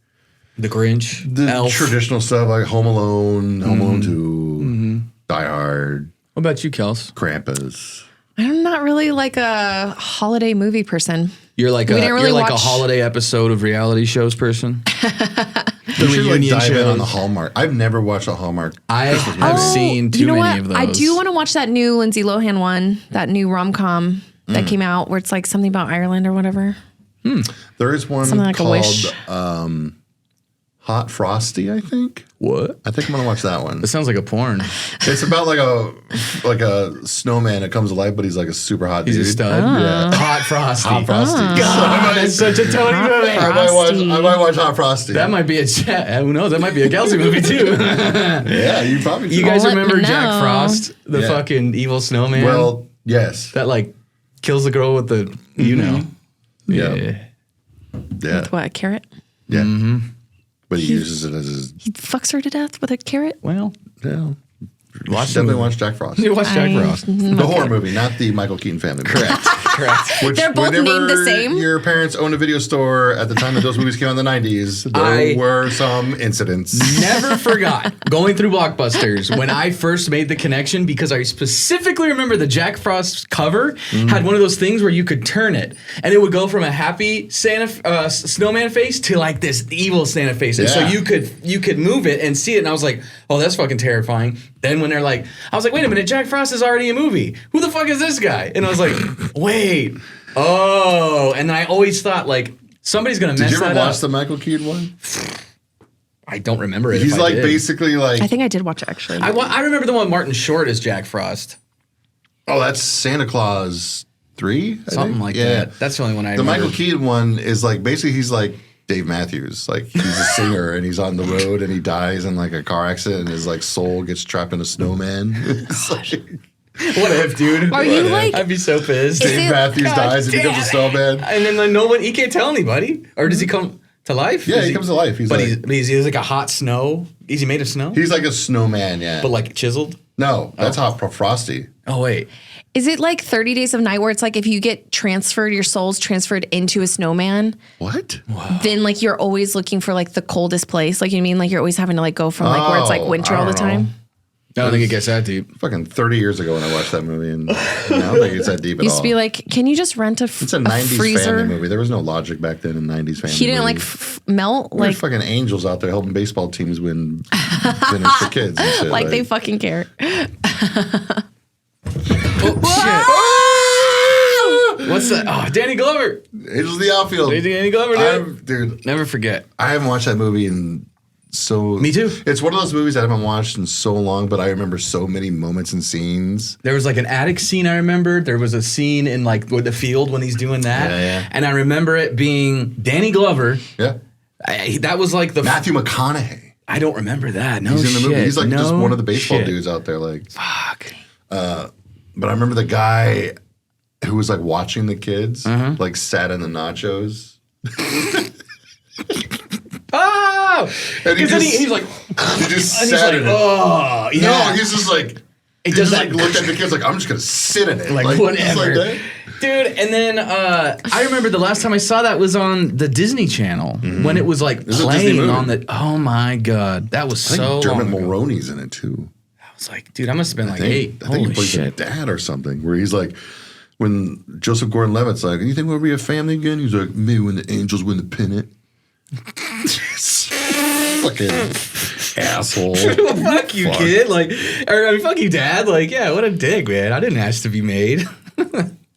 The Grinch, the Elf. traditional stuff like Home Alone, Home Alone 2, Die Hard, What about you, Kels? Krampus. I'm not really like a holiday movie person. You're like We a didn't really you're like a watch- holiday episode of reality shows person. You should like reunion dive in on shows. the Hallmark. I've never watched a Hallmark. I've seen too you know many what? of those. I do want to watch that new Lindsay Lohan one, that new rom-com that came out where it's like something about Ireland or whatever. There is one Something like A called Wish. Hot Frosty, I think. What? I think I'm gonna watch that one. That sounds like a porn. It's about like a snowman that comes alive, but he's like a super hot He's dude. a stud. Yeah. Hot Frosty. Hot Frosty. God, that's such a Tony movie. I might watch Hot Frosty. That might be a who knows? That might be a Kelsey movie too. yeah, you probably You should. guys Let me remember know. Jack Frost, the Yeah. fucking evil snowman? Well, yes. that like kills the girl with the you know. Yeah. Yeah. Yeah. With what, a carrot? Yeah. But he uses it as his. He fucks her to death with a carrot? Well, Yeah. watch the Definitely movie. watch Jack Frost. You watch Jack Frost. The horror movie, not the Michael Keaton family movie. Correct. Correct. Which, They're both whenever named the same? Your parents owned a video store at the time that those movies came out in the 90s. There were some incidents. Never forgot going through Blockbusters when I first made the connection because I specifically remember the Jack Frost cover had one of those things where you could turn it and it would go from a happy Santa snowman face to like this evil Santa face. And so Yeah. you could move it and see it and I was like, oh, that's fucking terrifying. Then when they're like, I was like, wait a minute, Jack Frost is already a movie. Who the fuck is this guy? And I was like, wait, oh. And then I always thought like, somebody's gonna mess that up. Did you ever watch the Michael Keaton one? I don't remember it. He's like basically like. I think I did watch it actually. I remember the one with Martin Short as Jack Frost. Oh, that's Santa Claus 3? Something like that. That's the only one I remember. The Michael Keaton one is like, basically he's like Dave Matthews. Like he's a singer and he's on the road and he dies in like a car accident and his like soul gets trapped in a snowman. It's like, What if, dude? Are you like? I'd be so pissed. Dave Matthews God dies and becomes a snowman. And then like, no one, he can't tell anybody. Or does he come to life? Yeah, he comes to life. He's he's like a hot snow. Is he made of snow? He's like a snowman, yeah. But like chiseled? No, that's hot frosty. Oh, wait. Is it like 30 Days of Night where it's like if you get transferred, your soul's transferred into a snowman, What? then like you're always looking for like the coldest place? Like you mean like you're always having to like go from like where it's like winter I all the don't know. time? I don't think it gets that deep. Fucking 30 years ago when I watched that movie, and I don't think it's that deep at all. Used to be like, can you just rent It's a 90s freezer? family movie. There was no logic back then in 90s family He didn't like movies. melt There were like fucking angels out there helping baseball teams win dinners for kids and shit. like they fucking care. Oh, shit. What's that? Oh, Danny Glover. Angels of the Outfield. Danny Glover, dude. Dude, Never forget. I haven't watched that movie in so... Me too. It's one of those movies I haven't watched in so long, but I remember so many moments and scenes. There was like an attic scene I remember. There was a scene in like with the field when he's doing that. Yeah. And I remember it being Danny Glover. Yeah. That was like the... Matthew McConaughey. I don't remember that. No He's in the shit. movie. He's like just No one of the baseball shit. dudes out there. Like, Fuck. but I remember the guy who was like watching the kids, Uh-huh. like sat in the nachos. Oh! And he Because then just- he's like... He just And he's sat like, in it. oh, yeah. No, he's just like, he does just that- like looked at the kids like, I'm just gonna sit in it. Like, just whatever. that. Dude, and then I remember the last time I saw that was on the Disney Channel when it was like is a Disney playing movie. on the... Oh my God. That was I so think Dermot long ago. Mulroney's in it too. I was like, dude, I must have been like I 8. think Holy he plays a shit. dad or something. Where he's like, when Joseph Gordon-Levitt's like, you think we'll be a family again? He's like, maybe when the Angels win the pennant. Fucking asshole. Fuck you, kid. Like, or I mean, fuck you, dad. Like, yeah, what a dick, man. I didn't ask to be made.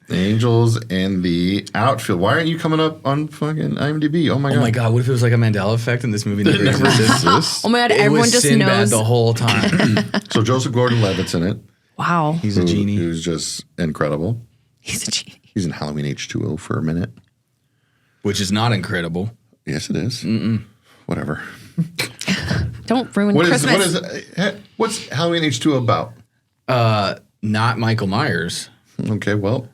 Angels and the Outfield. Why aren't you coming up on fucking IMDb? Oh my god. Oh my God, what if it was like a Mandela effect and this movie never Never existed? exists. Oh my God, It everyone was just Sinbad knows. the whole time. So Joseph Gordon-Levitt's in it. Wow. He's a genie. Who's just incredible. He's a genie. He's in Halloween H2O for a minute. Which is not incredible. Yes, it is. Whatever. Don't ruin What Christmas. is what's Halloween H2O about? Not Michael Myers. Okay, well,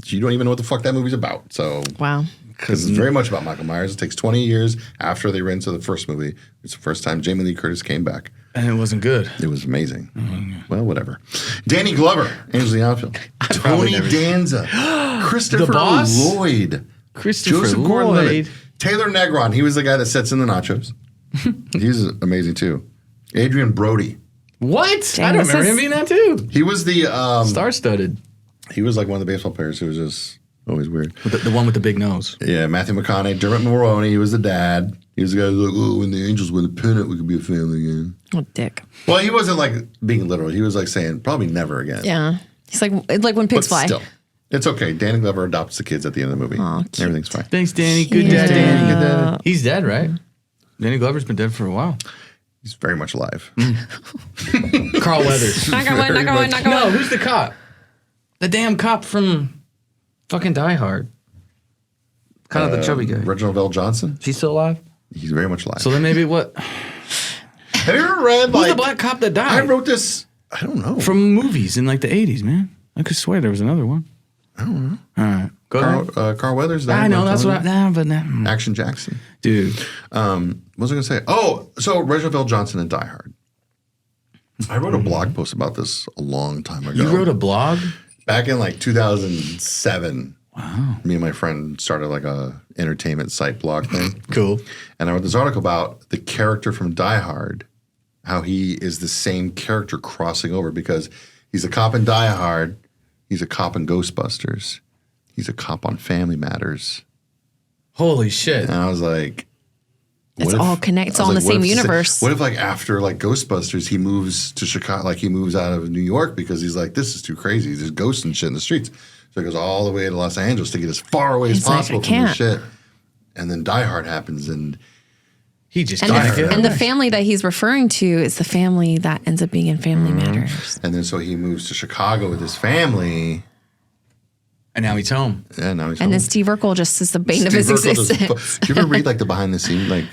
you don't even know what the fuck that movie's about. So, Wow. because it's very much about Michael Myers. It takes 20 years after they ran to the first movie. It's the first time Jamie Lee Curtis came back. And it wasn't good. It was amazing. Well, whatever. Danny Glover, Angels of the Outfield. Tony Danza. Christopher The Boss? Lloyd. Christopher Joseph Lloyd. Gordon-Levitt. Taylor Negron. He was the guy that sets in the nachos. He's amazing too. Adrian Brody. What? Dang, I don't this remember is- him being that too. He was the Star-studded. he was like one of the baseball players who was just always weird. With the one with the big nose. Yeah, Matthew McConaughey, Dermot Mulroney. He was the dad. He was the guy who was like, oh, when the Angels win the pennant, we could be a family again. Oh, dick. Well, he wasn't like being literal. He was like saying probably never again. Yeah. He's like it's like when But pigs fly. still, it's okay. Danny Glover adopts the kids at the end of the movie. Aw, cute. Everything's fine. Thanks, Danny. Good Yeah. dad, Danny. Good dad. He's dead, right? Danny Glover's been dead for a while. He's very much alive. Carl Weathers. Not going, not going, not No, going. who's the cop? The damn cop from fucking Die Hard. Kind of the chubby guy. Reginald Vell Johnson. Is he still alive? He's very much alive. So then maybe what? Have you ever read Who's like the black cop that died? I wrote this. I don't know. From movies in like the 80s, man. I could swear there was another one. I don't know. All right. Go ahead. Carl Weathers. I know, that's what Action Jackson. Dude. What was I going to say? Oh, so Reginald Vell Johnson and Die Hard. I wrote a blog post about this a long time ago. You wrote a blog? back in like 2007. Wow. Me and my friend started like a entertainment site blog thing. Cool. And I wrote this article about the character from Die Hard, how he is the same character crossing over because he's a cop in Die Hard, he's a cop in Ghostbusters, he's a cop on Family Matters. Holy shit. And I was like, it's all connected. It's all in the same universe. What if like after like Ghostbusters, he moves to Chicago, like he moves out of New York because he's like, this is too crazy. There's ghosts and shit in the streets. So he goes all the way to Los Angeles to get as far away as possible from the shit. And then Die Hard happens and he just died. And the family that he's referring to is the family that ends up being in Family Matters. And then so he moves to Chicago with his family. And now he's home. Yeah, now he's home. And then Steve Urkel just is the bane of his existence. Do you ever read like the behind the scenes, like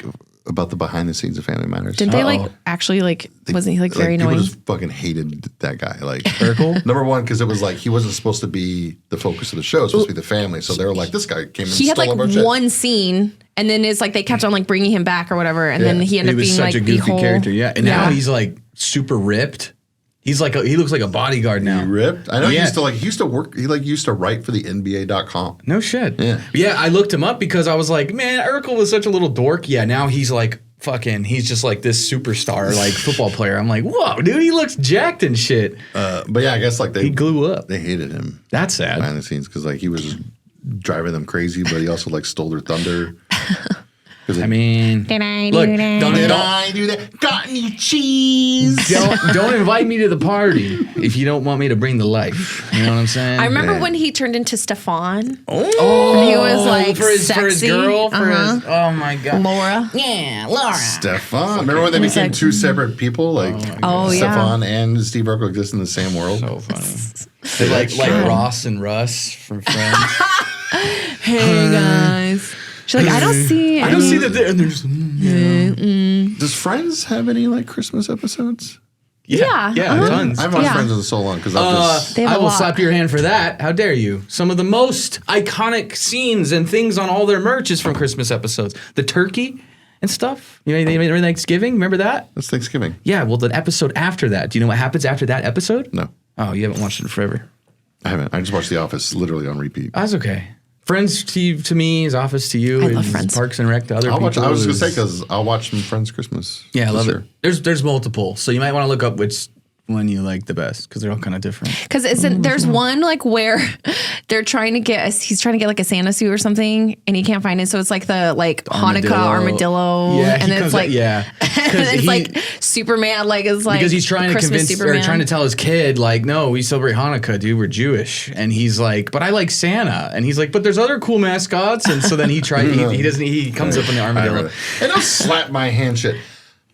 about the behind the scenes of Family Matters? Did they like actually like, wasn't he like very people annoying? Just fucking hated that guy. Like Urkel? Number one, because it was like he wasn't supposed to be the focus of the show. It was supposed to be the family. So they were like, this guy came in and he had stole like one scene and then it's like they kept on like bringing him back or whatever. And then he ended up being such like a goofy character. Yeah. And now Yeah. he's like super ripped. He's like he looks like a bodyguard now. He ripped. I know he used to work. He like used to write for the NBA.com. No shit. Yeah. Yeah, I looked him up because I was like, man, Urkel was such a little dork. Yeah, now he's like fucking, he's just like this superstar, like football player. I'm like, whoa, dude, he looks jacked and shit. But yeah, I guess like He glue up. They hated him That's sad. behind the scenes because like he was driving them crazy, but he also like stole their thunder. I mean, Did I look, do that? don't I do that? Got any cheese? don't invite me to the party if you don't want me to bring the life. You know what I'm saying? I remember Yeah. when he turned into Stefan. Oh, He was like for his sexy. girl, for his, oh my god, Laura. yeah, Laura. Stefan. Remember when they He's became like- two separate people? Like Oh, yeah. Stefan and Steve Urkel exist in the same world. So funny. They're like Ross and Russ from Friends. Hey guys. She's like, I don't see. I don't see that. And they're just Does Friends have any like Christmas episodes? Yeah. tons. I haven't watched Yeah. Friends in so long because I've just. They have I a will lot. slap your hand for that. How dare you? Some of the most iconic scenes and things on all their merch is from Christmas episodes. The turkey and stuff. You know, they made Thanksgiving. Remember that? That's Thanksgiving. Yeah. Well, the episode after that. Do you know what happens after that episode? No, Oh, you haven't watched it in forever. I haven't. I just watched The Office literally on repeat. That's okay. Friends to me is Office to you. I love is Friends. Parks and Rec to other I'll people. watch. I was just gonna say is- because I'll watch some Friends Christmas. Yeah, I love this it. year. There's multiple, so you might want to look up which one you like the best because they're all kind of different. Because there's one like where they're trying to get he's trying to get like a Santa suit or something and he can't find it. So it's like the like Hanukkah armadillo. Yeah, and he then it's comes like out- yeah. and then it's like Superman like is like Because he's trying to Christmas convince Superman. or trying to tell his kid like, no, we celebrate Hanukkah, dude. We're Jewish, and he's like, but I like Santa, and he's like, but there's other cool mascots, and so then he tried. he doesn't. He comes up in the armadillo. And I'll slap my hand shit.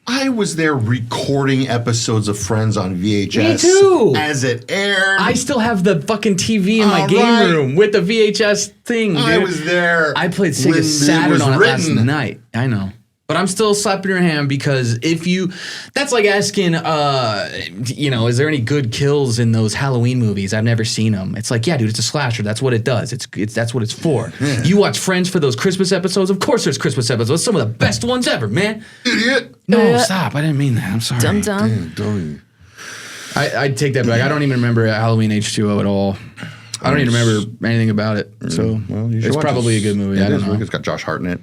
I was there recording episodes of Friends on VHS. Me too. As it aired. I still have the fucking TV in my All game right. room with the VHS thing, dude. I was there. I played when Sega it Saturn was on it last written. night. I know. But I'm still slapping your hand because that's like asking, is there any good kills in those Halloween movies? I've never seen them. It's like, yeah, dude, it's a slasher. That's what it does. That's what it's for. Yeah. You watch Friends for those Christmas episodes? Of course there's Christmas episodes. Some of the best ones ever, man. Idiot. No, stop. I didn't mean that. I'm sorry. Dum Damn, dum. don't. I take that back. I don't even remember Halloween H2O at all. I don't even remember anything about it. So Well, you should it's watch probably it. a good movie. It I don't is. know. It's got Josh Hart in it.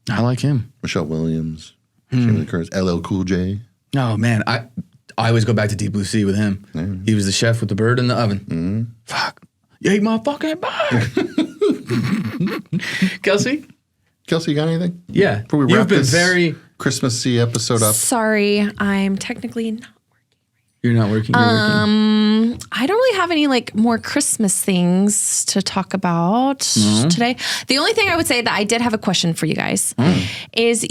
I like him. Michelle Williams. Jamie Lee Curtis. LL Cool J. Oh man, I always go back to Deep Blue Sea with him. Yeah. He was the chef with the bird in the oven. Fuck, you ate my fucking bird. Kelsey, Kelsey, you got anything? yeah, Before we you've wrap been this very. Christmassy episode up. Sorry, I'm technically not. You're not working. You're working. I don't really have any like more Christmas things to talk about today. The only thing I would say that I did have a question for you guys is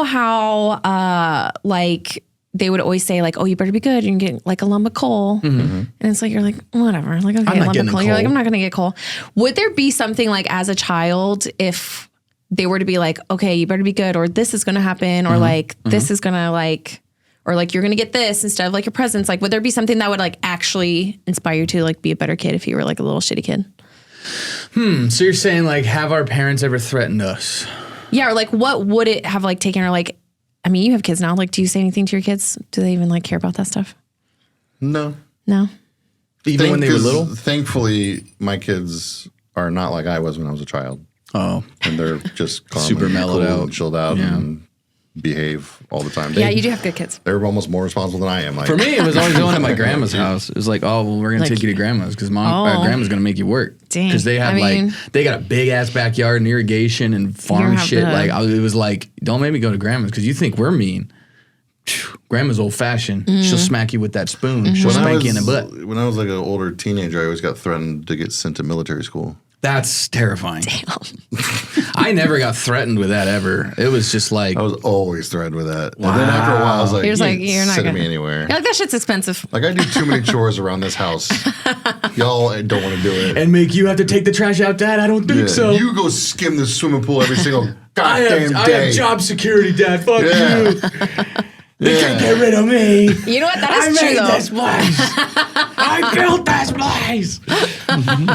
how like they would always say like, oh, you better be good. You can get like a lump of coal. And it's like, you're like, whatever. Like, okay, not a lump getting of coal. the You're like, coal. I'm not going to get coal. Would there be something like as a child if they were to be like, okay, you better be good or this is going to happen or like this is going to like, or like you're going to get this instead of like your presents. Like, would there be something that would like actually inspire you to like be a better kid if you were like a little shitty kid? So you're saying like, have our parents ever threatened us? Yeah. Or like, what would it have like taken or like, I mean, you have kids now. Like, do you say anything to your kids? Do they even like care about that stuff? No. No. Even when they were little? Thankfully, my kids are not like I was when I was a child. Oh. And they're just calm Super and mellowed cool out. and chilled out and behave all the time. Yeah, you do have good kids. They're almost more responsible than I am. Like, For me, it was always going to my grandma's house. It was like, oh, well, we're going to take you to grandma's because grandma's going to make you work. Dang. Because they have they got a big ass backyard and irrigation and farm shit. It was like, don't make me go to grandma's because you think we're mean. Grandma's old fashioned. She'll smack you with that spoon. She'll spank you in the butt. When I was like an older teenager, I always got threatened to get sent to military school. That's terrifying. Damn. I never got threatened with that ever. It was just like I was always threatened with that. Wow. And then after a while, I was like, you're not sending me anywhere. You're like, that shit's expensive. Like, I do too many chores around this house. Y'all don't want to do it. And make you have to take the trash out, Dad? I don't think so. You go skim the swimming pool every single goddamn day. I have job security, Dad. Fuck you. You can't get rid of me. You know what? That is true, though. I made this place. I built this place.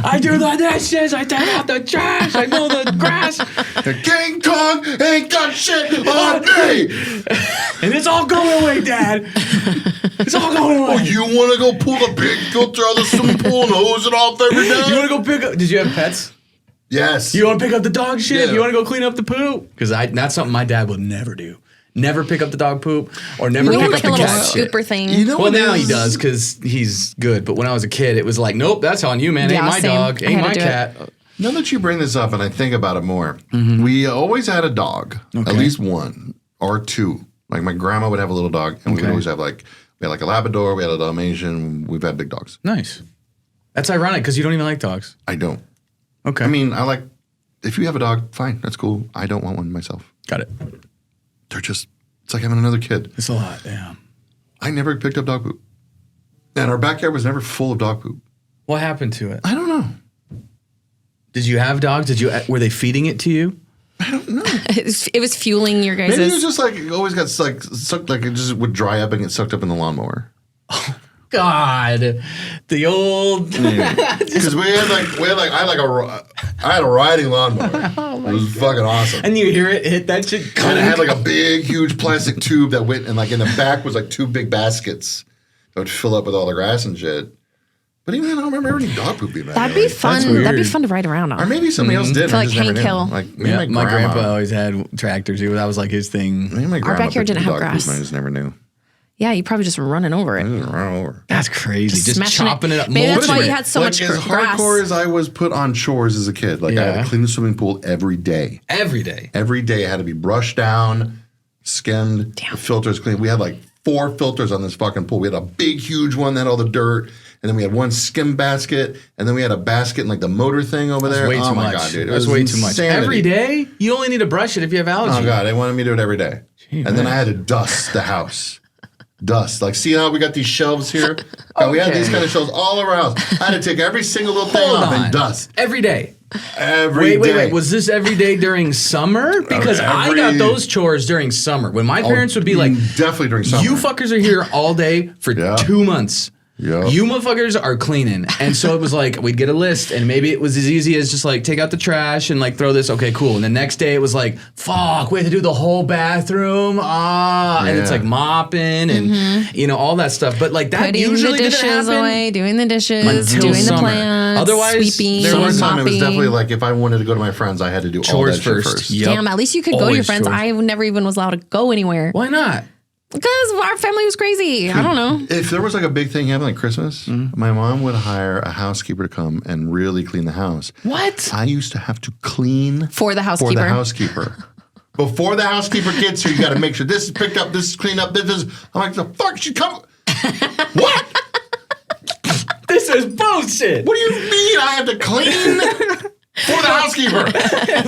I do the dishes. I take out the trash. I mow the grass. King Kong ain't got shit on me. And it's all going away, Dad. It's all going away. Oh, you want to go pull the big filter out of the swimming pool and hose it off every day? You want to go pick up... Did you have pets? Yes. You want to pick up the dog shit? Yeah. You want to go clean up the poop? Because that's something my dad would never do. Never pick up the dog poop or never pick up the cat shit. Scooper thing. You know well, what now he does because he's good. But when I was a kid, it was like, nope, that's on you, man. Ain't my dog. Ain't my cat. Now that you bring this up and I think about it more, we always had a dog, at least one or two. Like my grandma would have a little dog, and we would always have we had like a Labrador, we had a Dalmatian. We've had big dogs. Nice. That's ironic because you don't even like dogs. I don't. Okay. I mean, if you have a dog, fine, that's cool. I don't want one myself. Got it. They're just, it's like having another kid. It's a lot, yeah. I never picked up dog poop. And our backyard was never full of dog poop. What happened to it? I don't know. Did you have dogs? Were they feeding it to you? I don't know. It was fueling your guys'... Maybe it was just like, it always got sucked, like it just would dry up and get sucked up in the lawnmower. God, the old... Because I had a riding lawnmower. It was fucking awesome. And you hear it hit that shit. And it had like a big, huge plastic tube that went, and like in the back was like two big baskets that would fill up with all the grass and shit. But even then, I don't remember any dog poop being back That'd there. be fun. That'd be fun to ride around on. Or maybe somebody else did. For like I just never Hank knew. Hill. Like Yeah, my grandpa always had tractors too. That was like his thing. Maybe my grandma backyard picked didn't up have dog grass. poop and I just never knew. Yeah, you probably just running over it. I just ran over. That's crazy. Just smashing chopping it up. Maybe that's why molding you it. had so much as grass. hardcore as I was put on chores as a kid, like I had to clean the swimming pool every day. Every day. Every day it had to be brushed down, skimmed, the filters cleaned. We had like 4 filters on this fucking pool. We had a big, huge one that had all the dirt, and then we had one skim basket, and then we had a basket and like the motor thing over there. Way oh too my much. God, dude. That's way too much. Every day? You only need to brush it if you have allergies. Oh God, they wanted me to do it every day. Gee, and then I had to dust the house. Dust. Like, see how we got these shelves here? We had these kind of shelves all around. I had to take every single little thing off and dust. Every day. Every day. Wait. Was this every day during summer? Because I got those chores during summer. When my parents would be like, definitely during summer. you fuckers are here all day for 2 months. Yeah. You motherfuckers are cleaning. And so it was like, we'd get a list, and maybe it was as easy as just like take out the trash and like throw this. Okay, cool. And the next day it was like, fuck, we have to do the whole bathroom. And it's like mopping and, all that stuff. But like that Putting usually the didn't dishes happen away, doing the dishes, until doing summer. the plants, Otherwise, sweeping, there was Summertime, it was mopping. definitely like if I wanted to go to my friends, I had to do all Chores that shit first. first. Yep. Damn, at least you could go to your Always friends. chores. I never even was allowed to go anywhere. Why not? Because our family was crazy. I don't know. If there was like a big thing happening like Christmas, my mom would hire a housekeeper to come and really clean the house. What? I used to have to clean For the housekeeper. For the housekeeper. Before the housekeeper gets here, you got to make sure this is picked up, this is cleaned up, this is. I'm like, the fuck? She come. What? This is bullshit. What do you mean I have to clean? For the housekeeper.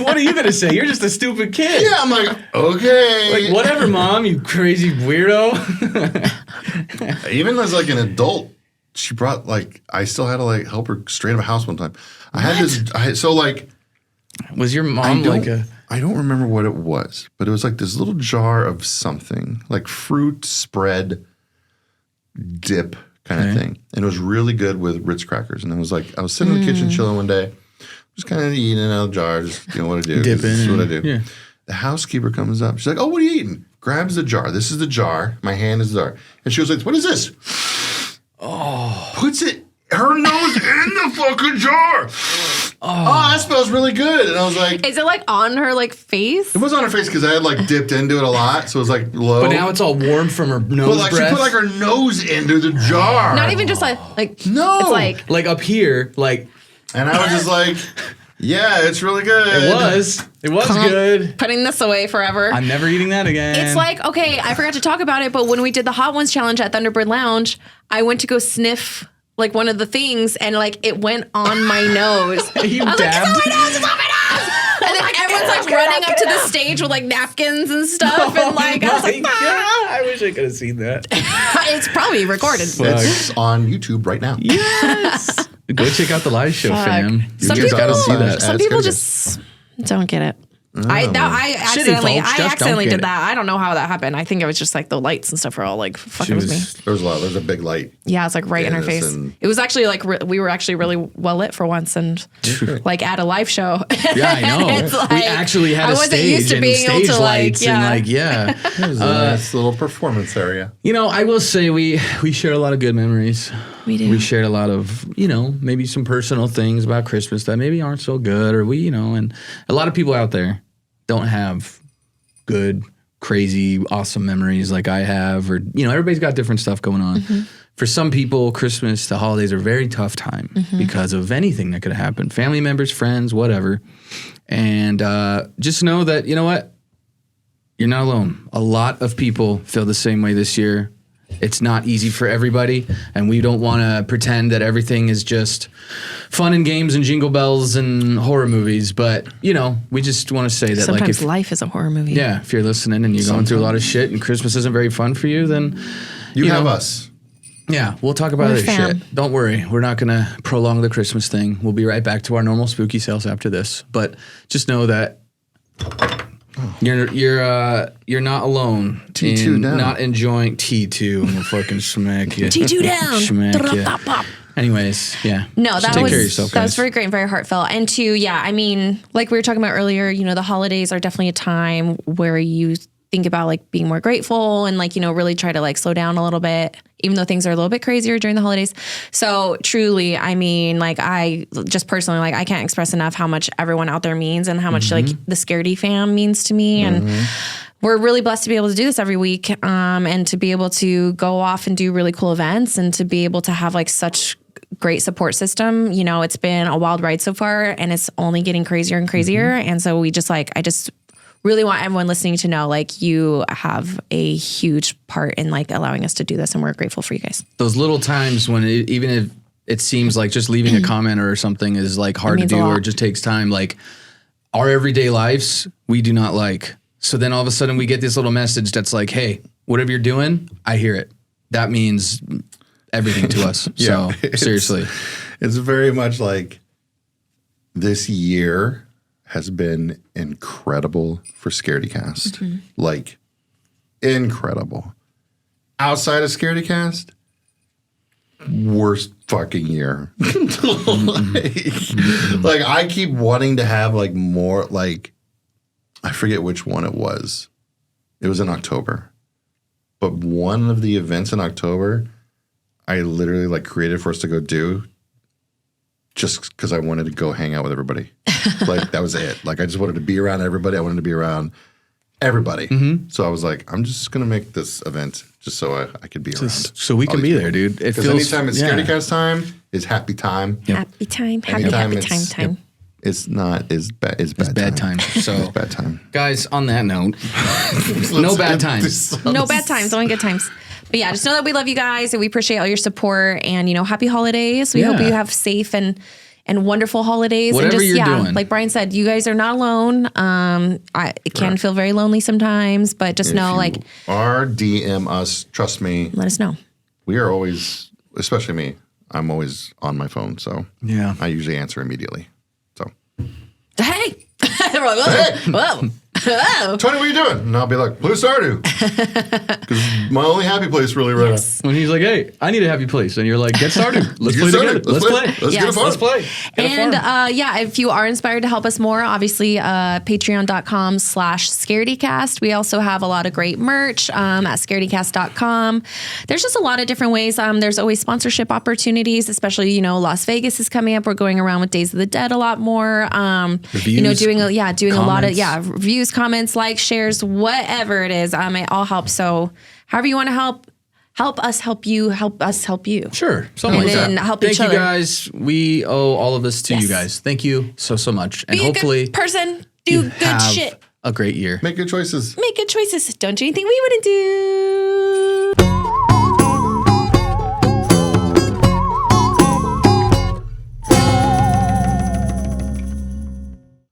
What are you going to say? You're just a stupid kid. Yeah, I'm like, okay. Like, whatever, Mom, you crazy weirdo. Even as like an adult, she brought like, I still had to like help her straighten up a house one time. I had this, Was your mom like a... I don't remember what it was, but it was like this little jar of something, like fruit spread dip kind of thing. And it was really good with Ritz crackers. And it was like, I was sitting in the kitchen chilling one day, just kind of eating out of the jar, just what I do. Dipping. This is what I do. Yeah. The housekeeper comes up. She's like, oh, what are you eating? Grabs the jar. This is the jar. My hand is the jar. And she was like, what is this? Oh. Puts it her nose in the fucking jar. Oh, that smells really good. And I was like, is it like on her like face? it was on her face because I had like dipped into it a lot, so it was like low. But now it's all warm from her nose like breath. she put like her nose into the jar. Not even just like No. It's like up here, like. And I was just like, yeah, it's really good. It was good. putting this away forever. I'm never eating that again. It's like, okay, I forgot to talk about it, but when we did the Hot Ones challenge at Thunderbird Lounge, I went to go sniff like one of the things and like it went on my nose. You I was dabbed? like, it's on my nose, it's on my nose. And then everyone's like running up to the stage with like napkins and stuff. And like, I was like, I wish I could have seen that. it's probably recorded. It's on YouTube right now. Yes. Go check out the live show, fam. Some You just gotta see that. Some people just don't get it. I accidentally folks, just don't get did it. that. I don't know how that happened. I think it was just like the lights and stuff were all like fucking with me. There's a big light. Yeah, it's like right in her face. It was actually like we were actually really well lit for once, and like at a live show. Yeah, I know. It's like, we actually had I a wasn't stage used to and being able stage to, like, lights and like It was a nice little performance area. You know, I will say we shared a lot of good memories. We do. We shared a lot of, maybe some personal things about Christmas that maybe aren't so good, or and a lot of people out there don't have good, crazy, awesome memories like I have, or everybody's got different stuff going on. Mm-hmm. For some people, Christmas, the holidays are a very tough time because of anything that could happen, family members, friends, whatever. And just know that, you know what? You're not alone. A lot of people feel the same way this year. It's not easy for everybody, and we don't want to pretend that everything is just fun and games and jingle bells and horror movies. But, we just want to say that sometimes life is a horror movie. Yeah, if you're listening and you're going through a lot of shit and Christmas isn't very fun for you, then you have us. Yeah, we'll talk about other shit. Don't worry. We're not going to prolong the Christmas thing. We'll be right back to our normal spooky sales after this. But just know that you're not alone. T2 down. Not enjoying T2. I'm gonna fucking smack you. T2 down. Smack you. Anyways, yeah. No, Just that take was care of yourself, that guys. was very great and very heartfelt. And I mean, like we were talking about earlier, the holidays are definitely a time where you think about like being more grateful and like, really try to like slow down a little bit, even though things are a little bit crazier during the holidays. So truly, I mean, like I just personally, like I can't express enough how much everyone out there means and how much like the Scaredy fam means to me. And we're really blessed to be able to do this every week and to be able to go off and do really cool events and to be able to have like such great support system. It's been a wild ride so far and it's only getting crazier and crazier. And so I just really want everyone listening to know, like, you have a huge part in like allowing us to do this, and we're grateful for you guys. Those little times when even if it seems like just leaving a comment or something is like hard to do or it just takes time, like our everyday lives, we do not like. So then all of a sudden we get this little message that's like, hey, whatever you're doing, I hear it. That means everything to us. So seriously. It's very much like this year has been incredible for Scaredycast. Like, incredible. Outside of Scaredycast, worst fucking year. like, I keep wanting to have, like, more, like, I forget which one it was. It was in October. But one of the events in October, I literally, like, created for us to go do just because I wanted to go hang out with everybody. Like, that was it. Like, I just wanted to be around everybody. I wanted to be around everybody. So I was like, I'm just going to make this event just so I could be around. So we can be there, dude. It Because feels anytime it's Scaredycast time, is happy time. Happy time. Happy Anytime time. It's not, it's bad time. So it's bad time. guys, on that note, no bad times. No bad times, only good times. But yeah, just know that we love you guys and we appreciate all your support and, happy holidays. We hope you have safe and wonderful holidays. Whatever and just, you're doing. Like Brian said, you guys are not alone. It can feel very lonely sometimes, but just know, like, Or DM us, trust me. let us know. We are always, especially me, I'm always on my phone. So Yeah. I usually answer immediately. So Hey. Whoa. Oh. Tony, what are you doing? And I'll be like, play Stardew. Because my only happy place really right now. When he's like, hey, I need a happy place. And you're like, get started. Let's play together. Let's play. Let's get a farm. Let's play. And if you are inspired to help us more, obviously patreon.com/Scaredycast. We also have a lot of great merch at Scaredycast.com. There's just a lot of different ways. There's always sponsorship opportunities, especially, Las Vegas is coming up. We're going around with Days of the Dead a lot more. Reviews, doing a lot of, reviews, comments, likes, shares, whatever it is. It all helps. So however you want to help us help you, help us help you. Sure. Something And like then that. help Thank each you other. guys. We owe all of this to you Yes. guys. Thank you so much. And Be hopefully a good person. Do good have shit. a great year. Make good choices. Make good choices. Don't do anything we wouldn't do.